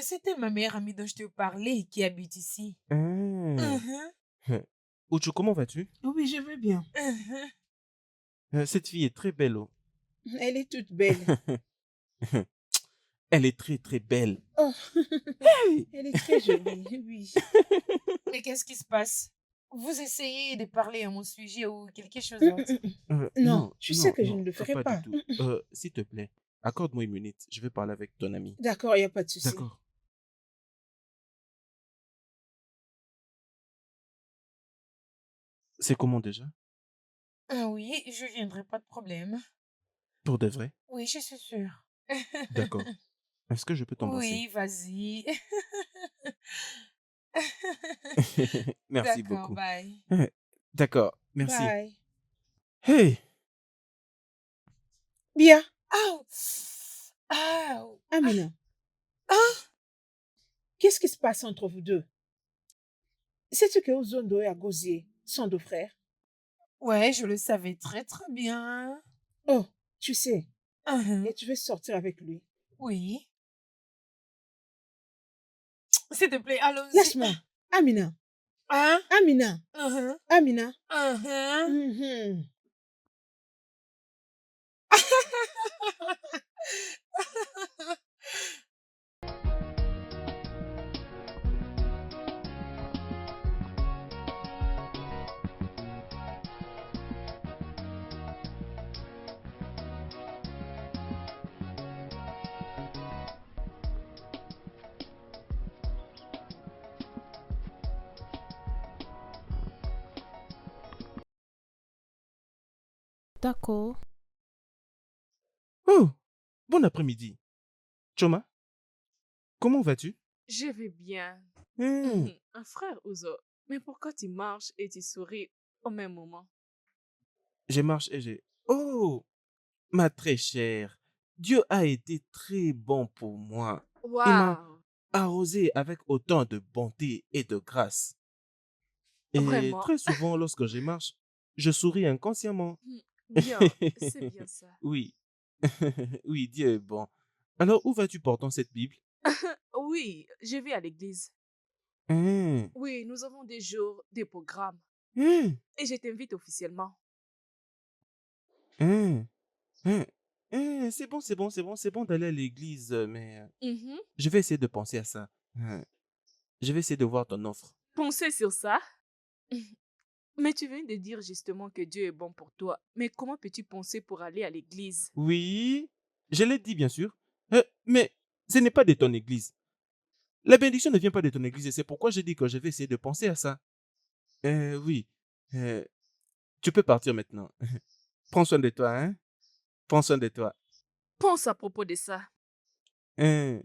C'était ma meilleure amie dont je te parlais qui habite ici. Ah. Mhm. Uchu, comment vas-tu? Oui, je veux bien. Mhm. Cette fille est très belle. Oh. Elle est toute belle. Elle est très très belle. Oh, Hey! elle est très jolie, oui. Mais qu'est-ce qui se passe? Vous essayez de parler à mon sujet ou quelque chose Hum, hum, d'autre? hum. Non, tu sais que je non, ne le ferai pas pas. du tout. S'il te plaît, accorde-moi une minute. Je vais parler avec ton ami. D'accord, il n'y a pas de souci. D'accord. C'est comment déjà? Ah oui, je viendrai, pas de problème. Pour de vrai? Oui, je suis sûre. D'accord. Est-ce que je peux t'embrasser? Oui, vas-y. Merci D'accord, beaucoup. bye. D'accord, merci. Bye. Hey! Bien, Aouh! Aouh! Amina, Ah! qu'est-ce qui se passe entre vous deux? Sais-tu que Ozondo et Agozie sont deux frères? Ouais, je le savais très très bien. Oh, tu sais, Mhm. et tu veux sortir avec lui. Oui. S'il te plaît, allons-y. Laisse-moi. Amina, Hein? Amina, Mhm. Amina. Mhm. Mhm. D'accord. Oh! Bon après-midi. Choma, comment vas-tu? Je vais bien. Hmm, Un frère Ouzo, mais pourquoi tu marches et tu souris au même moment? je marche et j'ai... Oh! Ma très chère, Dieu a été très bon pour moi. Il m'a Waouh! arrosé avec autant de bonté et de grâce. Et Vraiment? très souvent, lorsque je marche, je souris inconsciemment. Bien, c'est bien ça. Oui, oui, Dieu est bon. Alors, où vas-tu portant cette Bible? Oui, je vais à l'église. Hein, Oui, nous avons des jours, des programmes. hein, Et je t'invite officiellement. hein, hein, c'est bon, c'est bon, c'est bon, c'est bon d'aller à l'église, mais Mhm. je vais essayer de penser à ça. Je vais essayer de voir ton offre. Pensez sur ça. Mais tu viens de dire justement que Dieu est bon pour toi. Mais comment peux-tu penser pour aller à l'église? Oui, je l'ai dit, bien sûr. Mais ce n'est pas de ton église. La bénédiction ne vient pas de ton église et c'est pourquoi j'ai dit que je vais essayer de penser à ça. Oui. Euh, Tu peux partir maintenant. Prends soin de toi, hein? Prends soin de toi. Pense à propos de ça. Hein.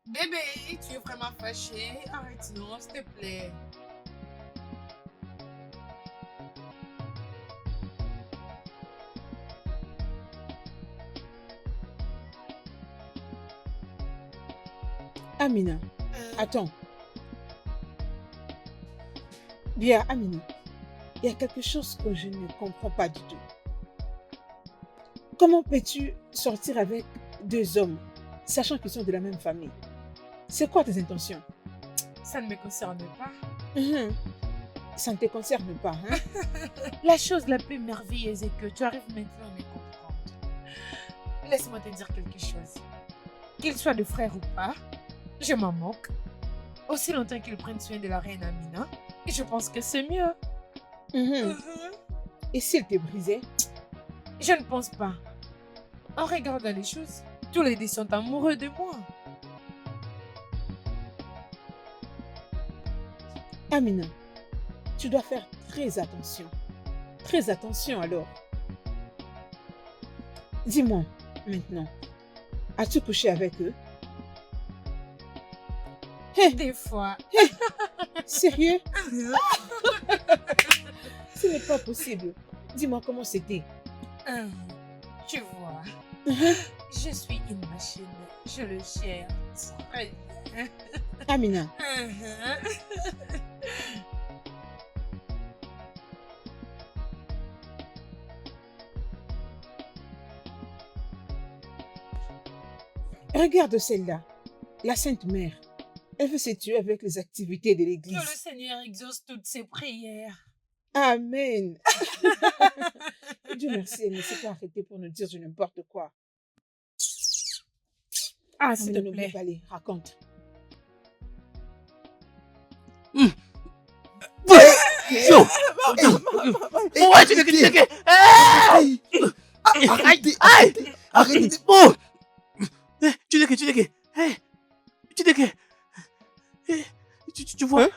Bébé, tu es vraiment fâché? Arrête, non, s'il te plaît. Amina, attends. Bien, Amina, il y a quelque chose que je ne comprends pas du tout. Comment peux-tu sortir avec deux hommes, sachant qu'ils sont de la même famille? C'est quoi tes intentions? Ça ne me concerne pas. Mhm. Ça ne te concerne pas, hein? La chose la plus merveilleuse est que tu arrives maintenant à me comprendre. Laisse-moi te dire quelque chose. Qu'il soit de frère ou pas, je m'en moque. Aussi longtemps qu'ils prennent soin de la reine Amina, je pense que c'est mieux. Mhm. Et s'il te brisait? Je ne pense pas. En regardant les choses, tous les deux sont amoureux de moi. Amina, tu dois faire très attention. Très attention alors. Dis-moi, maintenant, as-tu couché avec eux? Des fois. Sérieux? Ce n'est pas possible. Dis-moi comment c'était. Tu vois, Je suis une machine. Je le gère très bien. Amina, regarde celle-là, la Sainte Mère. Elle veut se tuer avec les activités de Que le l'église. Seigneur exauce toutes ses prières. Amen. Dieu merci, elle ne s'est pas arrêtée pour nous dire du n'importe quoi. Ah, s'il Amina, te n'oublie plaît. pas, allez, raconte. Yo! Ouais, tu n'es Hey, arrêtez, arrêtez, arrêtez. Oh! Tu n'es que. Hey! Tu n'es que. Tu vois? Hein?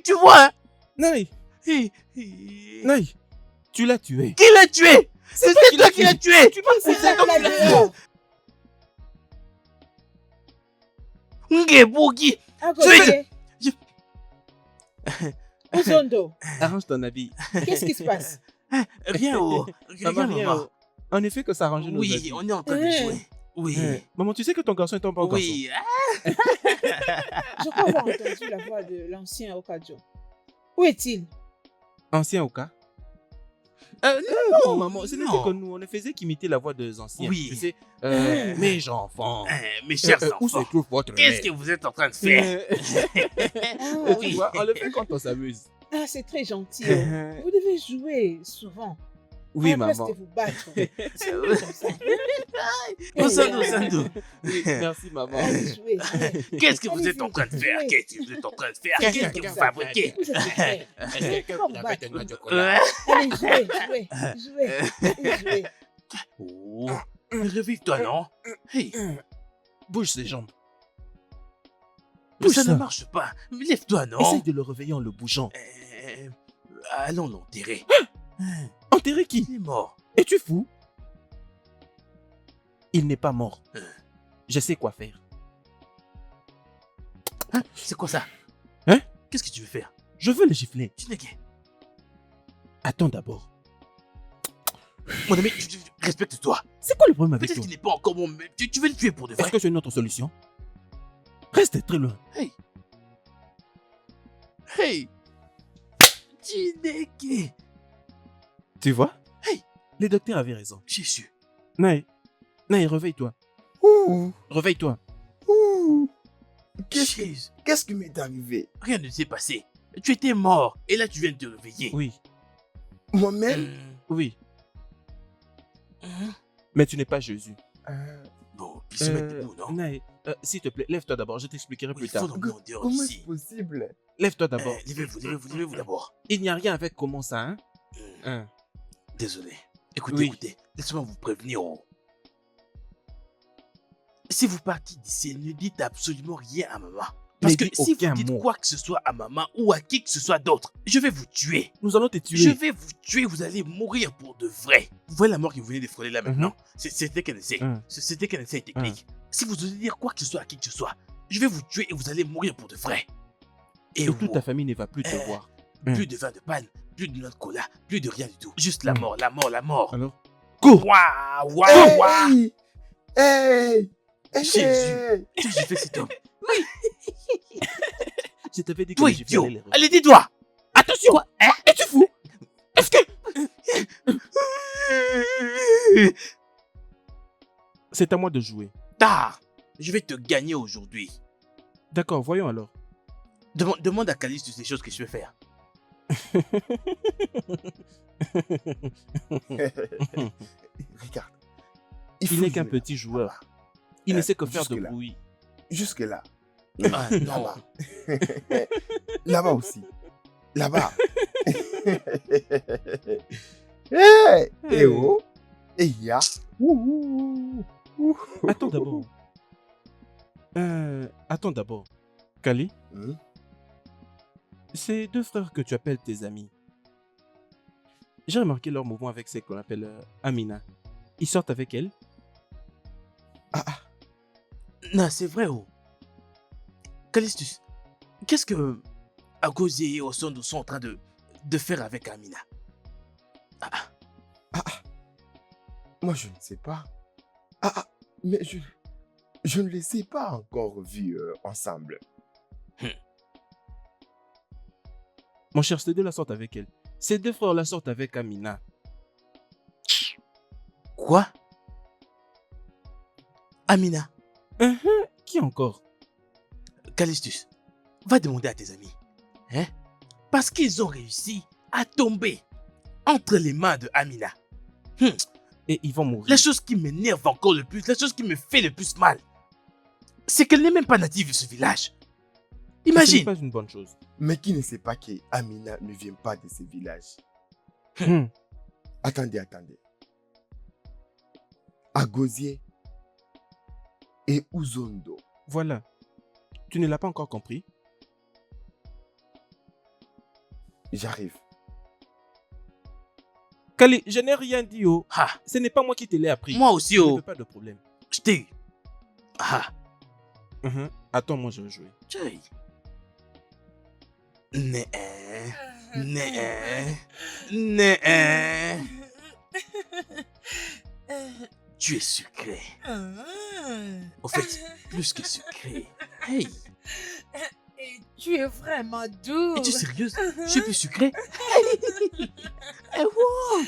Tu vois? Hein? Naï, Hey, Naï, tu l'as tué. Qui l'a tué? C'est toi qui l'as tué! C'est ça qu'on a dit. Ngebogi! À Je vais côté. je- Ozondo, Arrange ton habit. qu'est-ce qui se passe? Rien, oh! Maman, Rien, rien. maman. En effet, que ça arrange nos Oui, habits. on est en train de Hein. jouer. Oui. Maman, tu sais que ton garçon est un bon Oui. Je crois avoir entendu la voix de l'ancien Okadjo. Où est-il? garçon. Ancien au cas. Non, maman, ce n'était non. que nous. On ne faisait qu'imiter la voix des anciens. Oui. Tu sais, mes enfants. Mes chers Où se enfants, trouve votre qu'est-ce que mère? vous êtes en train de faire? Ah, Tu vois, on le fait quand on s'amuse. ah, c'est très gentil. Oh. Vous devez jouer souvent. Oui, à la place maman. de vous battre. C'est comme ça. Osando, Osando. Oui, merci, maman. Allez, jouez, jouez. Qu'est-ce que vous Allez-y, êtes en train de faire? jouez. Qu'est-ce que vous êtes en train de faire? Qu'est-ce Qu'est-ce que que vous vous fabriquez? Vous êtes frères. Est-ce que Pourquoi vous vous avez battre? de noix de chocolat? Allez, jouez, jouez, jouez, jouez. Oh, mais réveille-toi, non? Hey, Bouge ses jambes. mais Bouge ça ne ça. marche pas. Lève-toi, non? Essaye de le réveiller en le bougeant. Allons l'enterrer. Enterrer qui? Il est mort. Es-tu fou? Il n'est pas mort. Je sais quoi faire. Hein? C'est quoi ça? Hein? Qu'est-ce que tu veux faire? Je veux le gifler. Tu n'es gay. Attends d'abord. Mon ami, respecte-toi. C'est quoi le problème avec Peut-être toi? qu'il n'est pas encore bon, mais tu veux le tuer pour de Est-ce vrai. que c'est une autre solution? Reste très loin. Hey. Hey. Tu n'es gay. Tu vois? Hey. Les docteurs avaient raison. Jésus. Naï, réveille-toi. Ouh, Réveille-toi. ouh. Jésus. Qu'est-ce qui m'est arrivé? Rien ne s'est passé. Tu étais mort et là tu viens de te réveiller. Oui, Moi-même? oui. Hum. Mais tu n'es pas Jésus. Bon, puis se mettre debout, non? Naï, s'il te plaît, lève-toi d'abord. Je t'expliquerai Oui, plus il faut tard. l'emmener en dehors Comment d'ici. est-ce possible? Lève-toi d'abord. Levez-vous d'abord. Il n'y a rien avec comment ça, hein? Hum. Hein. Désolé. Écoutez, Oui. écoutez. Laissez-moi vous prévenir. Oh. Si vous partez d'ici, ne dites absolument rien à maman. Parce Ne que dis si vous aucun dites mot. quoi que ce soit à maman ou à qui que ce soit d'autre, je vais vous tuer. Nous allons te tuer. Je vais vous tuer, vous allez mourir pour de vrai. Vous voyez la mort que vous venez de frôler là maintenant? C'était qu'un essai. Hum. C'était qu'un essai technique. Si vous osez dire quoi que ce soit à qui que ce soit, je vais vous tuer et vous allez mourir pour de vrai. Et toute ta famille ne va plus te voir. Plus de vin de panne, plus de noix de cola, plus de rien du tout. Juste la mort, la mort, la mort. Alors? Waouh, waouh, waouh. Hey! Hey! Jésus. Hey! Qu'est-ce que j'ai fait cet homme? Je t'avais dit que Toi, le gifler idiot. allait les Allez, dis-toi. Attention! Quoi? Hein? Es-tu fou? Est-ce que... C'est à moi de jouer. Tard. Je vais te gagner aujourd'hui. D'accord, voyons alors. Demande à Calice toutes ces choses que je vais faire. Regarde. Il faut n'est qu'un jouer. petit joueur. Il ne sait que faire de jusque-là. bruit. Jusque là. Ah, non. Là-bas. Là-bas aussi. Là-bas. Hey! Eh oh! Et ya! Attends d'abord. Attends d'abord. Kali, Hmm? ces deux frères que tu appelles tes amis, j'ai remarqué leur mouvement avec celle qu'on appelle Amina. Ils sortent avec elle? Non, c'est vrai, oh. Calistus, qu'est-ce que Agozi et Osondo sont en train de faire avec Amina? Moi, je ne sais pas. Ah, mais je ne les ai pas encore vus ensemble. Mon cher, ces deux la sortent avec elle. Ces deux frères la sortent avec Amina. Quoi? Amina, Qui encore? Callistus, va demander à tes amis. Hein? Parce qu'ils ont réussi à tomber entre les mains de Amina. Et ils vont mourir. La chose qui m'énerve encore le plus, la chose qui me fait le plus mal, c'est qu'elle n'est même pas native de ce village. Ce n'est Imagine. pas une bonne chose. Mais qui ne sait pas que Amina ne vient pas de ce village? Attendez. Agosier et Uzondo. Voilà. Tu ne l'as pas encore compris? J'arrive. Kali, je n'ai rien dit, oh. Ah, Ce n'est pas moi qui te l'ai appris. moi aussi, Je ne oh, veux pas de problème. je t'ai eu. Ah, Attends, moi je vais jouer. Joy. Né, né, né. Tu es sucré. Au fait, plus que sucré. Hey, Et tu es vraiment doux. es-tu sérieuse? Je suis plus sucré? Eh, wow.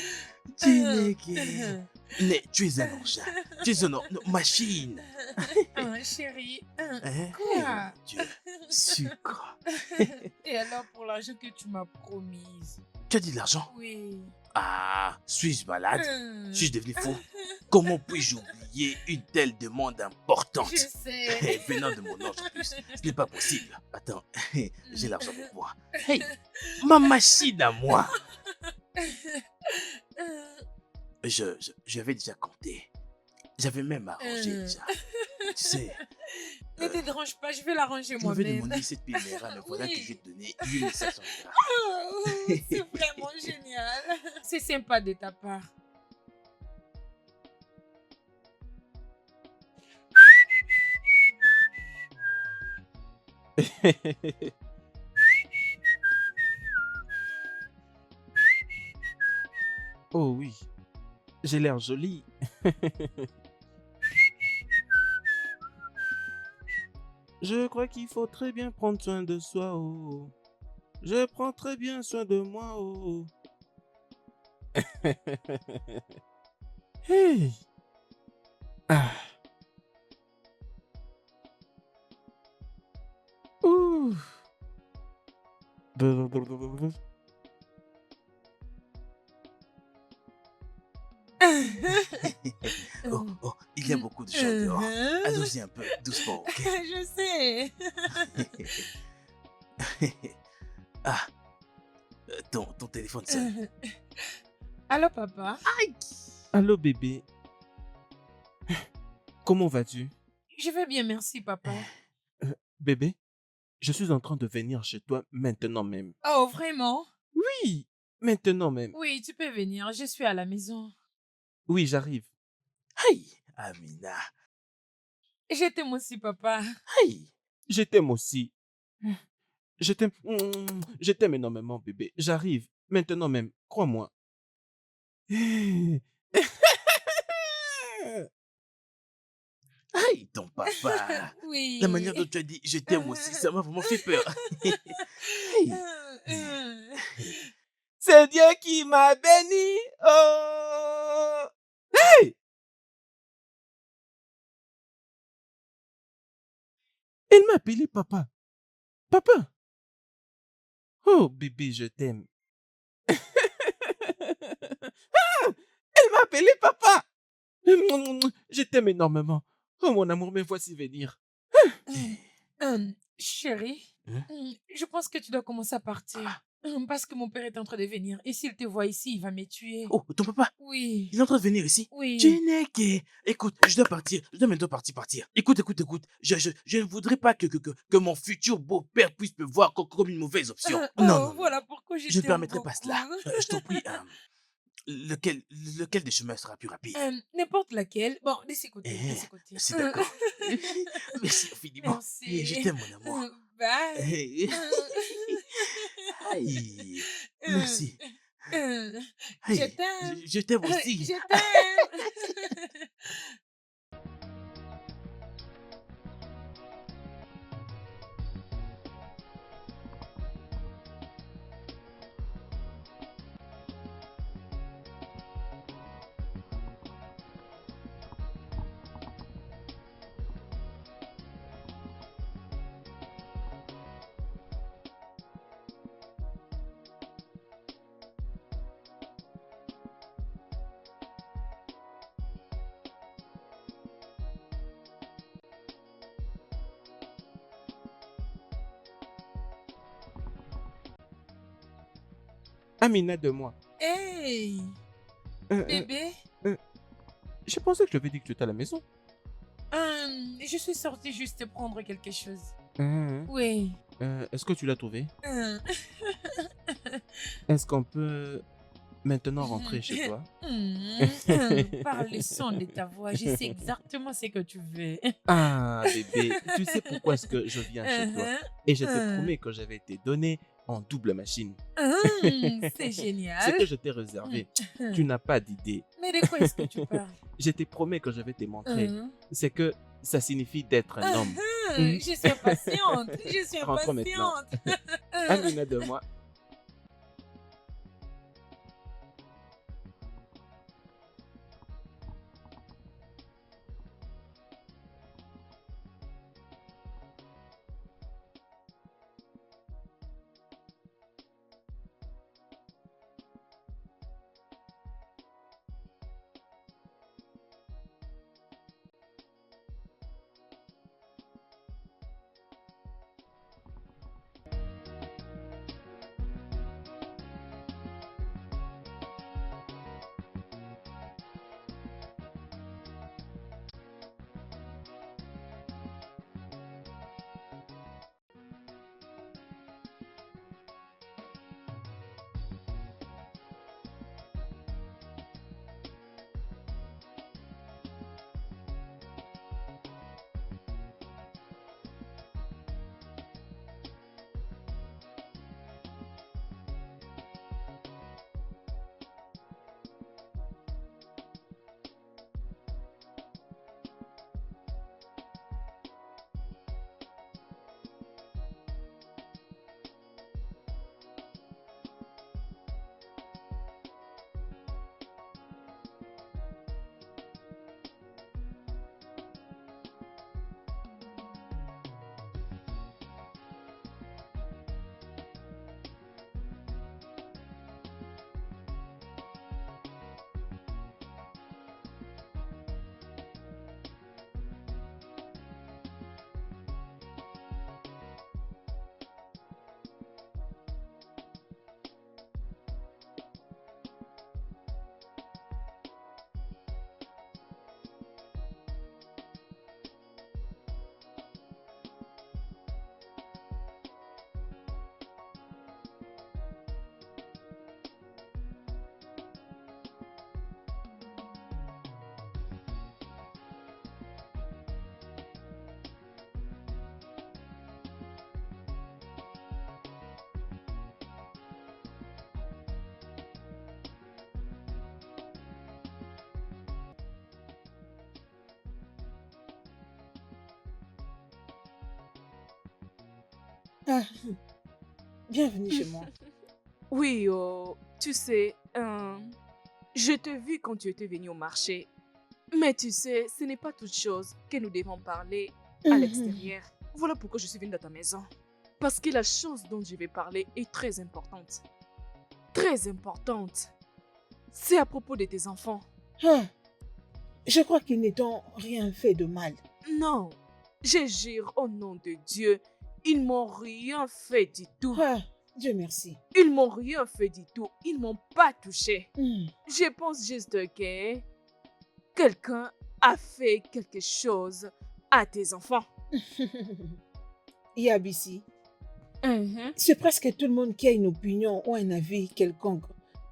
Mais tu es un engin. Tu es une machine. Chérie. Hein? Quoi? Dieu, sucre. Et alors pour l'argent que tu m'as promise? Tu as dit de l'argent? Oui. Ah, suis-je malade? Suis-je devenu fou? Comment puis-je oublier une telle demande importante? Je sais. Venant de mon ange en plus, ce n'est pas possible. Attends, j'ai l'argent pour moi. Hey, ma machine à moi. J'avais déjà compté. J'avais même arrangé déjà. Tu sais, Ne te dérange pas, je vais l'arranger tu m'avais moi-même. demandé cette piméra, mais voilà Oui. que j'ai donné 8500 grammes. Oh, c'est vraiment génial. C'est sympa de ta part. Oh oui, j'ai l'air jolie. Je crois qu'il faut très bien prendre soin de soi. Oh. Je prends très bien soin de moi. Oh. Hey. Ah. Ouh. Oh, il y a beaucoup de gens dehors. Allons-y un peu, doucement, ok? Je sais. Ah, ton téléphone sonne. Allô, papa? Allô bébé. Comment vas-tu? Je vais bien, merci, papa. Bébé, je suis en train de venir chez toi maintenant même. Oh, vraiment? Oui, maintenant même. Oui, tu peux venir, je suis à la maison. Oui, j'arrive. Hey, Amina. Je t'aime aussi, papa. Hey. Je t'aime aussi. Je t'aime. Je t'aime énormément, bébé. J'arrive maintenant même. Crois-moi. Hey, ton papa. Oui. La manière dont tu as dit je t'aime aussi, ça m'a vraiment fait peur. Hey. C'est Dieu qui m'a béni. Oh. Hey! Elle m'a appelé papa. Papa. Oh, bébé, je t'aime. Ah! Elle m'a appelé papa. Je t'aime énormément. Oh, mon amour, me voici venir. Chérie, Hein? je pense que tu dois commencer à partir. Parce que mon père est en train de venir. Et s'il te voit ici, il va me tuer. Oh, ton papa, Oui. il est en train de venir ici. Oui. Chineke. Écoute, je dois partir. Je dois maintenant partir. Écoute. Je ne voudrais pas que mon futur beau-père puisse me voir comme une mauvaise option. Non. Voilà pourquoi je Je ne t'aime permettrai pas beaucoup. cela. Je t'en prie. Lequel des chemins sera plus rapide? N'importe laquelle. Bon, laissez côté. C'est d'accord. Merci infiniment. Merci. Et je t'aime, mon amour. Bye. Hey. Aïe. Merci. Je Hey, t'aime. je t'aime aussi. Je t'aime. Amina de moi. Hey, Euh, euh, bébé. je pensais que je devais dire que tu étais à la maison. Je suis sortie juste prendre quelque chose. Hein, Oui. Est-ce que tu l'as trouvé? Hum. Est-ce qu'on peut maintenant rentrer chez toi? Par le son de ta voix, je sais exactement ce que tu veux. Ah, bébé, tu sais pourquoi est-ce que je viens chez toi? Et je te promets que j'avais été donné en double machine. C'est Ce génial. que je t'ai réservé, tu n'as pas d'idée. Mais de quoi est-ce que tu parles? Je te promets que je vais te montrer. Hum. C'est que ça signifie d'être un homme. Je suis impatiente. Je suis Rentre maintenant. impatiente. Amina de moi. Ah, bienvenue chez moi. Oui, tu sais, je t'ai vu quand tu étais venu au marché. Mais tu sais, ce n'est pas toute chose que nous devons parler à l'extérieur. Voilà pourquoi je suis venue dans ta maison. Parce que la chose dont je vais parler est très importante. Très importante. C'est à propos de tes enfants. Ah, je crois qu'ils n'ont rien fait de mal. Non, je jure au nom de Dieu, ils m'ont rien fait du tout. Ah, Dieu merci. Ils m'ont rien fait du tout. Ils m'ont pas touché. Hmm. Je pense juste que quelqu'un a fait quelque chose à tes enfants. Yabisi, c'est presque tout le monde qui a une opinion ou un avis quelconque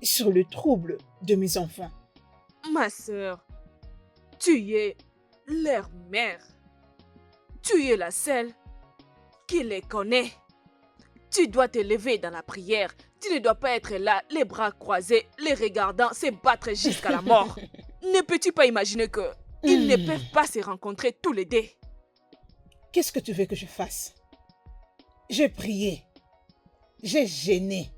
sur le trouble de mes enfants. Ma sœur, tu es leur mère. Tu es la seule qui les connaît. Tu dois te lever dans la prière. Tu ne dois pas être là, les bras croisés, les regardant se battre jusqu'à la mort. Ne peux-tu pas imaginer que ils ne peuvent pas se rencontrer tous les deux? Qu'est-ce que tu veux que je fasse? J'ai prié. J'ai gêné.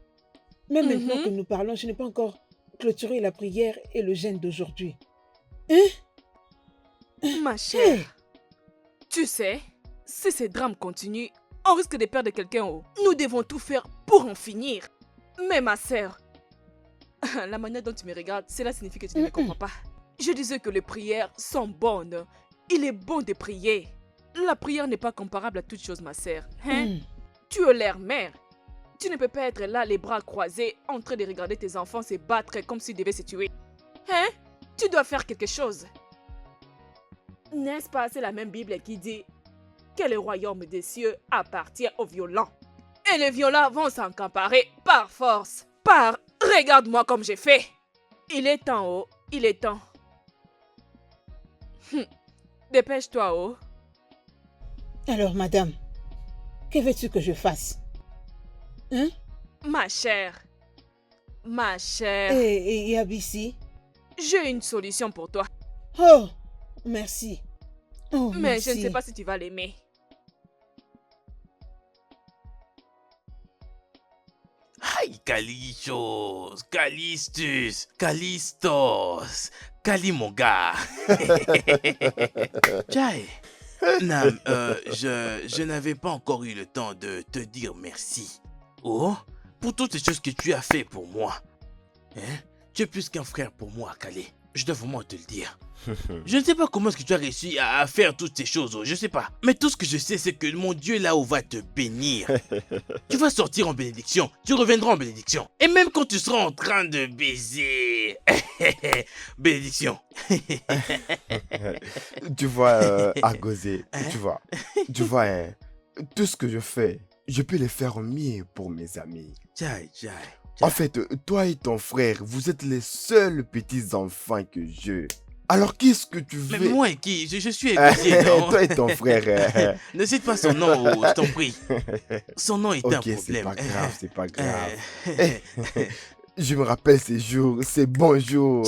Mais maintenant que nous parlons, je n'ai pas encore clôturé la prière et le jeûne d'aujourd'hui. Ma chère, tu sais, si ces drames continuent, on risque de perdre quelqu'un. Nous devons tout faire pour en finir. Mais ma sœur, la manière dont tu me regardes, cela signifie que tu ne me comprends pas. Je disais que les prières sont bonnes. Il est bon de prier. La prière n'est pas comparable à toute chose, ma sœur. Hein? Tu es leur mère. Tu ne peux pas être là, les bras croisés, en train de regarder tes enfants se battre comme s'ils devaient se tuer. Hein? Tu dois faire quelque chose. N'est-ce pas, c'est la même Bible qui dit que le royaume des cieux appartient aux violents. Et les violents vont s'encamparer par force. Regarde-moi comme j'ai fait. Il est temps, oh. Il est temps. Dépêche-toi, oh. Alors, madame, que veux-tu que je fasse? Hein? Ma chère. Ma chère. Et Abissi? J'ai une solution pour toi. Oh, merci. Oh, Mais merci. je ne sais pas si tu vas l'aimer. Aïe, Calichos, Calistus, Calistos, Cali mon gars. Tchai. Nam, je n'avais pas encore eu le temps de te dire merci. Oh, pour toutes les choses que tu as fait pour moi. Hein? Tu es plus qu'un frère pour moi, Kali. Je dois vraiment te le dire. Je ne sais pas comment est-ce que tu as réussi à faire toutes ces choses, oh, je sais pas. Mais tout ce que je sais, c'est que mon Dieu là-haut va te bénir. Tu vas sortir en bénédiction, tu reviendras en bénédiction. Et même quand tu seras en train de baiser, bénédiction. Tu vois, Agosé, tu vois, hein, tout ce que je fais, je peux le faire mieux pour mes amis. Tchai, tchai. En fait, toi et ton frère, vous êtes les seuls petits-enfants que j'ai. Alors qu'est-ce que tu veux? Mais moi et qui? Je suis égoïste, non? Toi et ton frère. Ne cite pas son nom, oh, je t'en prie. Son nom est un Ok, c'est problème. pas grave, c'est pas grave. Je me rappelle ces jours, ces bons jours.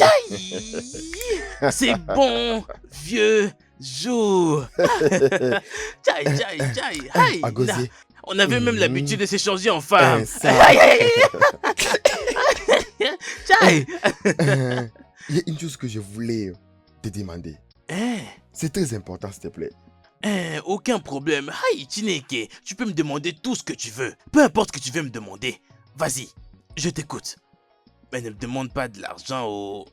C'est bon, vieux jour. Tchai, tchai, tchai. Aïe, là. Agosé. On avait même l'habitude de s'échanger en femmes. Ça. Aïe, aïe, aïe. Tchai. Il y a une chose que je voulais te demander. C'est très important, s'il te plaît. Aucun problème. Aïe, Chineke, tu peux me demander tout ce que tu veux. Peu importe ce que tu veux me demander. Vas-y, je t'écoute. Mais ne me demande pas de l'argent, oh.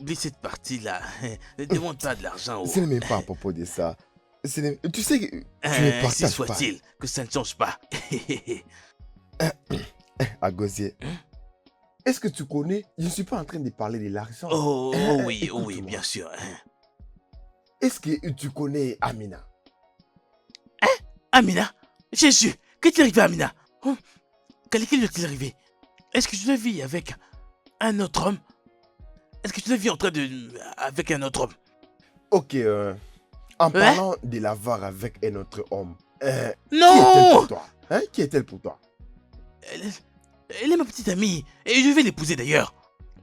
Oublie cette partie-là. Ne demande pas de l'argent, oh. Ce n'est même pas à propos de ça. Tu sais que tu ne Si partages pas. soit-il, que ça ne change pas. Agosé, est-ce que tu connais? Je ne suis pas en train de parler de l'argent. Oh oui, Écoute-moi. bien sûr. Est-ce que tu connais Amina? Amina? Jésus, qu'est-il arrivé à Amina? Qu'est-ce qui lui est arrivé? Est-ce que tu l'as vu avec un autre homme? Est-ce que tu l'as vu en train de... avec un autre homme? Ok, en parlant de la voir avec un autre homme, Non! Qui est-elle pour toi? Elle est ma petite amie, et je vais l'épouser d'ailleurs.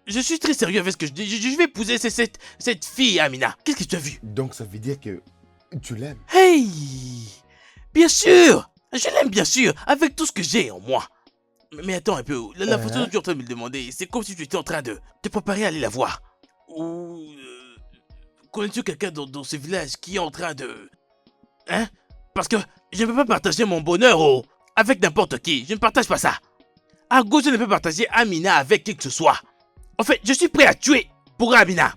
Je suis très sérieux avec ce que je dis, je vais épouser cette fille, Amina. Qu'est-ce que tu as vu? Donc ça veut dire que tu l'aimes? Hey! Bien sûr! Je l'aime bien sûr, avec tout ce que j'ai en moi. Mais attends un peu, la façon dont tu es en train de me le demander, c'est comme si tu étais en train de te préparer à aller la voir. Ou... connais-tu quelqu'un dans ce village qui est en train de... Hein? Parce que je ne peux pas partager mon bonheur avec n'importe qui, je ne partage pas ça. À gauche, je ne peux partager Amina avec qui que ce soit. En fait, je suis prêt à tuer pour Amina.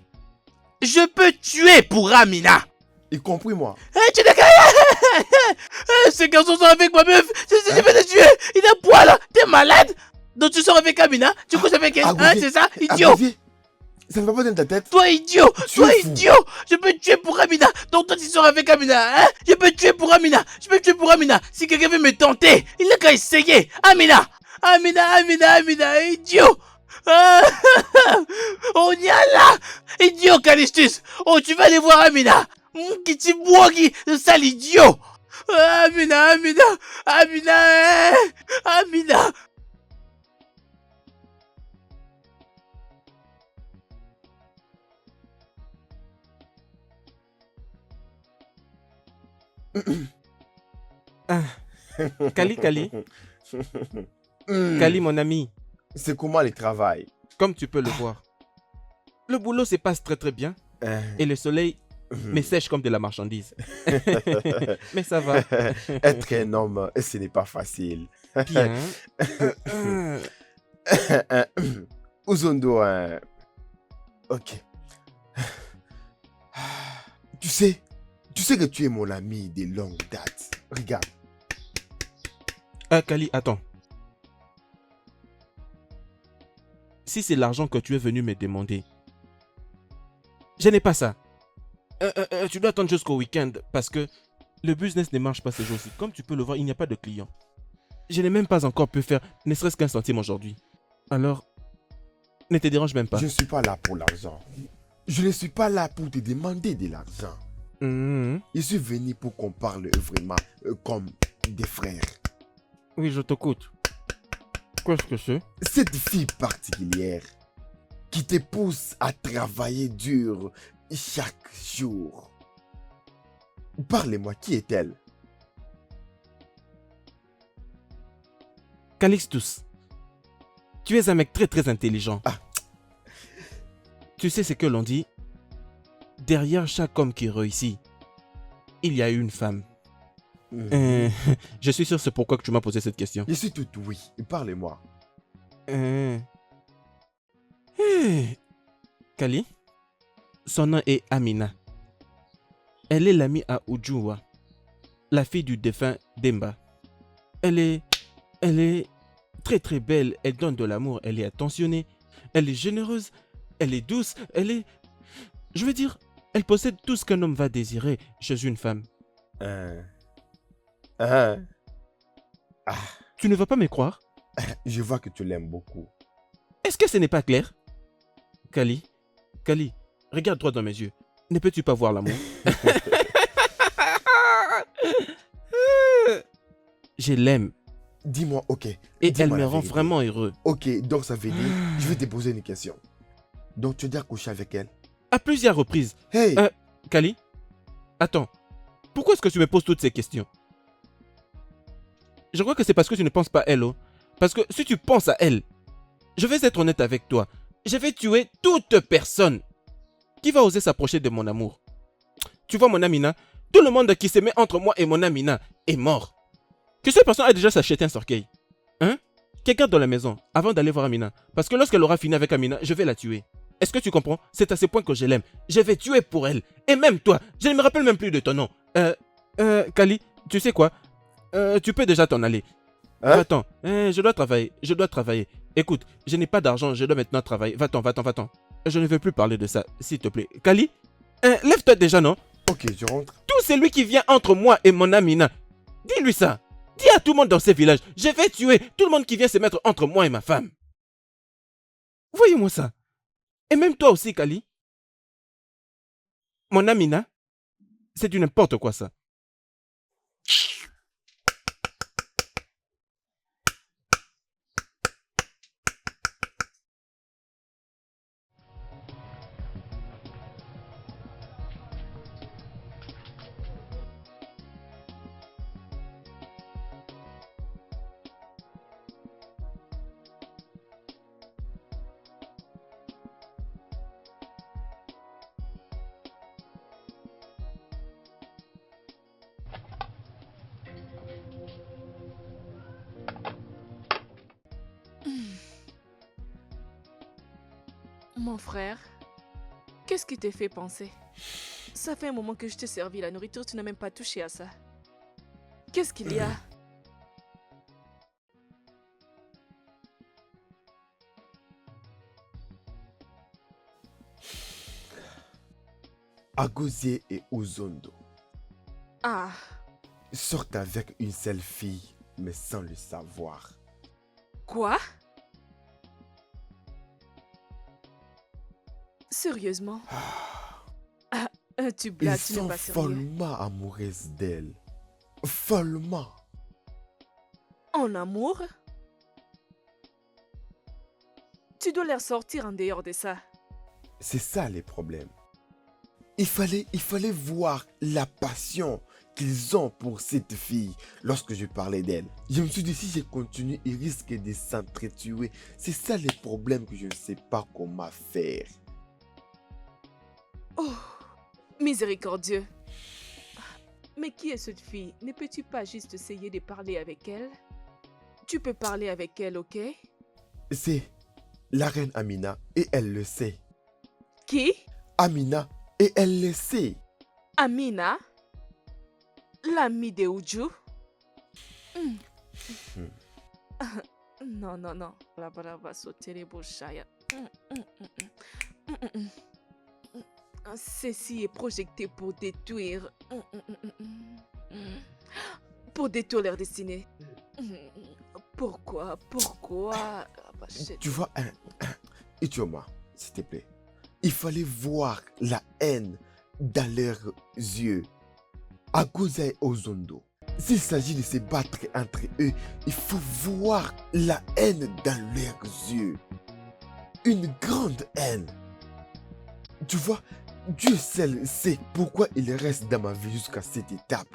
Je peux tuer pour Amina. Y compris moi. Tu n'as qu'à... Ces garçons sont avec ma meuf. Je vais les tuer. Il a poil. T'es malade. Donc tu sors avec Amina. Tu couches avec elle. Hein, c'est ça, idiot. Agosé, ça ne va pas dans ta tête. Toi, idiot. Tu es fou. Idiot. Je peux tuer pour Amina. Donc toi, tu sors avec Amina. Hein? Je peux tuer pour Amina. Je peux tuer pour Amina. Si quelqu'un veut me tenter, il n'a qu'à essayer. Amina. Amina, idiot. On y a là. Idiot, Calistus. Oh, tu vas aller voir Amina. Kitibouagi, le sale idiot. Amina. Kali, Kali, mon ami, C'est comment le travail? comme tu peux le voir, le boulot se passe très très bien et le soleil me sèche comme de la marchandise. Mais ça va. Être un homme, ce n'est pas facile. Bien. Uzondo, ok. Tu sais que tu es mon ami de longue date. Regarde. Kali, attends. Si c'est l'argent que tu es venu me demander, je n'ai pas ça. Tu dois attendre jusqu'au week-end parce que le business ne marche pas ces jours-ci. Comme tu peux le voir, il n'y a pas de clients. Je n'ai même pas encore pu faire ne serait-ce qu'un centime aujourd'hui. Alors, ne te dérange même pas. Je ne suis pas là pour l'argent. Je ne suis pas là pour te demander de l'argent. Je suis venu pour qu'on parle vraiment comme des frères. Oui, je t'écoute. Qu'est-ce que c'est? Cette fille particulière qui te pousse à travailler dur chaque jour. Parlez-moi, qui est-elle? Calixtus, tu es un mec très très intelligent. Ah. Tu sais ce que l'on dit? Derrière chaque homme qui réussit, il y a une femme. Je suis sûr c'est pourquoi que tu m'as posé cette question. Je suis tout oui. Parlez-moi. Kali, son nom est Amina. Elle est l'amie à Ujua, la fille du défunt Demba. Elle est très très belle, elle donne de l'amour, elle est attentionnée, elle est généreuse, elle est douce, je veux dire, elle possède tout ce qu'un homme va désirer chez une femme. Tu ne vas pas me croire? Je vois que tu l'aimes beaucoup. Est-ce que ce n'est pas clair? Kali, regarde droit dans mes yeux. Ne peux-tu pas voir l'amour? Je l'aime. Dis-moi, ok. Et dis-moi elle me la rend vérité. vraiment heureux. Ok, donc ça veut dire, je vais te poser une question. Donc tu as déjà couché avec elle? À plusieurs reprises. Hey! Kali, attends. Pourquoi est-ce que tu me poses toutes ces questions? Je crois que c'est parce que tu ne penses pas à elle. Oh. Parce que si tu penses à elle, je vais être honnête avec toi. Je vais tuer toute personne qui va oser s'approcher de mon amour. Tu vois mon Amina, tout le monde qui se met entre moi et mon Amina est mort. Que cette personne a déjà s'acheté un cercueil. Hein? Quelqu'un dans la maison avant d'aller voir Amina. Parce que lorsqu'elle aura fini avec Amina, je vais la tuer. Est-ce que tu comprends? C'est à ce point que je l'aime. Je vais tuer pour elle. Et même toi, je ne me rappelle même plus de ton nom. Kali, tu sais quoi? Tu peux déjà t'en aller. Hein? Va-t'en. Je dois travailler. Écoute, je n'ai pas d'argent, je dois maintenant travailler. Va-t'en. Je ne veux plus parler de ça, s'il te plaît. Kali, lève-toi déjà, non? Ok, je rentre. Tout celui qui vient entre moi et mon Amina, dis-lui ça. Dis à tout le monde dans ce village, je vais tuer tout le monde qui vient se mettre entre moi et ma femme. Voyez-moi ça. Et même toi aussi, Kali. Mon Amina, c'est du n'importe quoi ça. Mon frère, qu'est-ce qui t'a fait penser? Ça fait un moment que je t'ai servi la nourriture, tu n'as même pas touché à ça. Qu'est-ce qu'il y a? Agozie et Ozondo Ah, sortent avec une seule fille, mais sans le savoir. quoi? Sérieusement? Tu Ils blagues, tu n'es sont pas sérieux. follement amoureuses d'elle. Follement. En amour? Tu dois les sortir en dehors de ça. C'est ça les problèmes. Il fallait voir la passion qu'ils ont pour cette fille lorsque je parlais d'elle. Je me suis dit, si je continue, ils risquent de s'entretuer. C'est ça les problèmes que je ne sais pas comment faire. Oh, miséricordieux. Mais qui est cette fille? Ne peux-tu pas juste essayer de parler avec elle? Tu peux parler avec elle, ok? C'est la reine Amina et elle le sait. Qui? Amina et elle le sait. Amina? L'amie de Uju? Non, non, non. La brava sauter Boshaya. Ceci est projeté pour détruire. Pour détruire leur destinée. Pourquoi? Tu vois, Ichoma, s'il te plaît, il fallait voir la haine dans leurs yeux. Agoza et Ozondo. S'il s'agit de se battre entre eux, il faut voir la haine dans leurs yeux. Une grande haine. Tu vois, Dieu seul sait pourquoi il reste dans ma vie jusqu'à cette étape.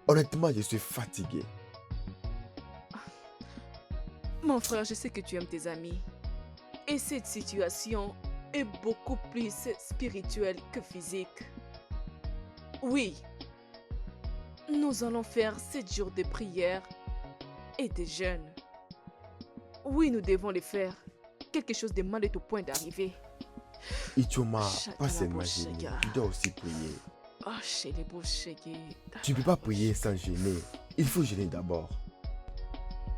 Honnêtement, je suis fatigué. Mon frère, je sais que tu aimes tes amis. Et cette situation est beaucoup plus spirituelle que physique. Oui. Nous allons faire 7 jours de prière et de jeûne. Oui, nous devons les faire. Quelque chose de mal est au point d'arriver. Ichoma, pas seulement gêner, tu dois aussi prier. Oh, chez les beaux chégués. Tu ne peux pas prier sans gêner. Il faut gêner d'abord.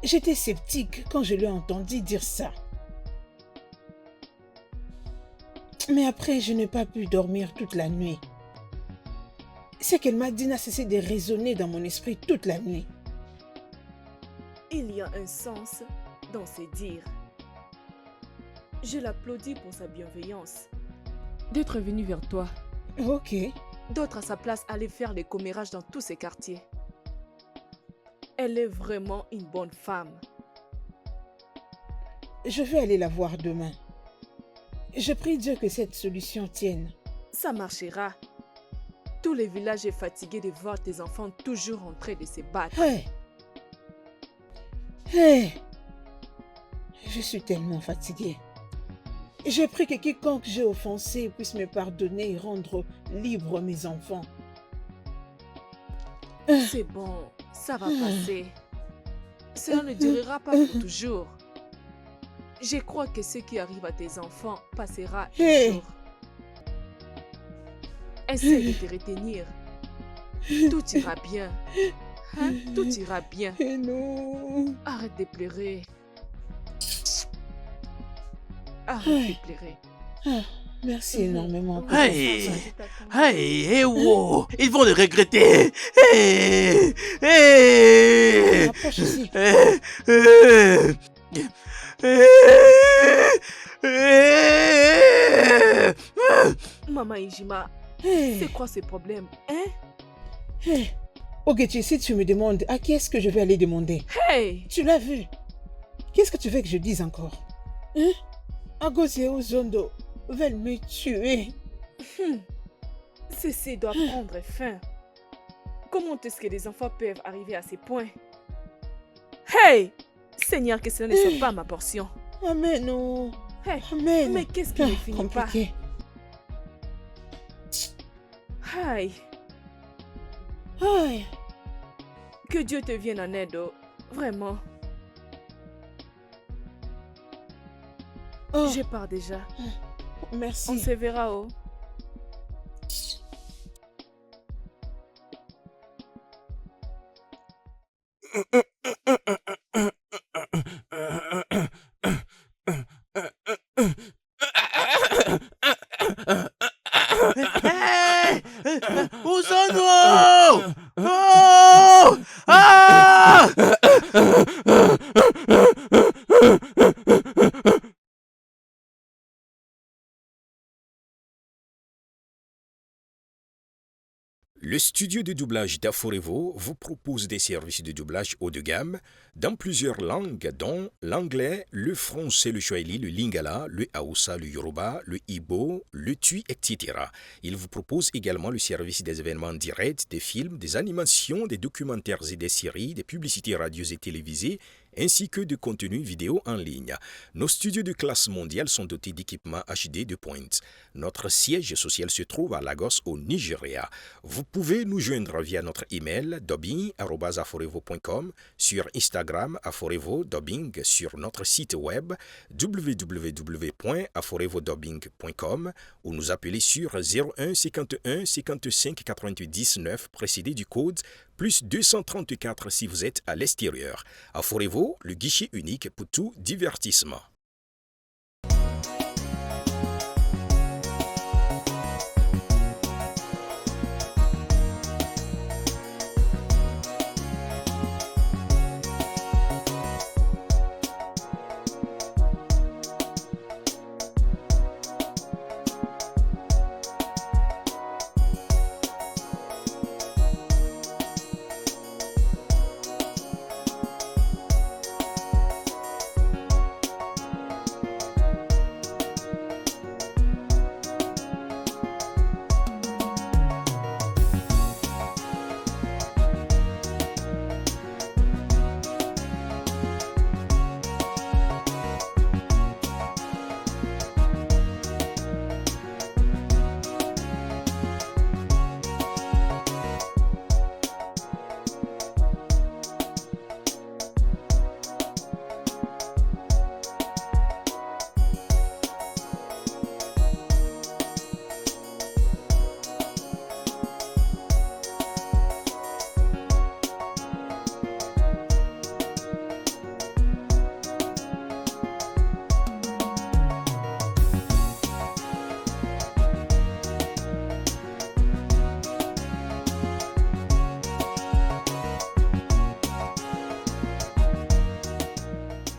J'étais sceptique quand je l'ai entendu dire ça. Mais après, je n'ai pas pu dormir toute la nuit. Ce qu'elle m'a dit n'a cessé de résonner dans mon esprit toute la nuit. Il y a un sens dans ses dires. Je l'applaudis pour sa bienveillance. D'être venu vers toi. Ok. D'autres à sa place allaient faire les commérages dans tous ces quartiers. Elle est vraiment une bonne femme. Je vais aller la voir demain. Je prie Dieu que cette solution tienne. Ça marchera. Tout le village est fatigué de voir tes enfants toujours en train de se battre. Je suis tellement fatiguée. Je prie que quiconque j'ai offensé puisse me pardonner et rendre libre mes enfants. C'est bon, ça va passer. Cela ne durera pas pour toujours. Je crois que ce qui arrive à tes enfants passera un jour. Essaye de te retenir. Tout ira bien. Hein? Tout ira bien. Non. Arrête de pleurer. Arrête de pleurer. Merci énormément. Hey, hey, wow, ils vont le regretter. Hey, hey, Approche ici. Maman Ijima, c'est quoi ce problème, hein? Ogechi, si tu me demandes, à qui est-ce que je vais aller demander? Hey! Tu l'as vu? Qu'est-ce que tu veux que je dise encore? Hein? Agosi et Ozondo veulent me tuer. Ceci doit prendre fin. Comment est-ce que les enfants peuvent arriver à ces points? Hey! Seigneur, que cela ne soit pas ma portion. Amen, non. Hey! Amen. Mais qu'est-ce qui ne finit compliqué. pas? Aïe! Aïe. Que Dieu te vienne en aide, oh. Vraiment. Oh. Je pars déjà. Merci. On se verra, oh. Hey, où sommes-nous? Oh! Ah! Le studio de doublage d'Aforevo vous propose des services de doublage haut de gamme dans plusieurs langues, dont l'anglais, le français, le swahili, le lingala, le haoussa, le yoruba, le igbo, le tui, etc. Il vous propose également le service des événements directs, des films, des animations, des documentaires et des séries, des publicités radios et télévisées, ainsi que de contenus vidéo en ligne. Nos studios de classe mondiale sont dotés d'équipements HD de pointe. Notre siège social se trouve à Lagos, au Nigeria. Vous pouvez nous joindre via notre email dubbing@aforevo.com, sur Instagram Aforevo Dubbing, sur notre site web www.aforevodubbing.com ou nous appeler sur 01 51 55 99 précédé du code plus 234 si vous êtes à l'extérieur. Afforevo, le guichet unique pour tout divertissement.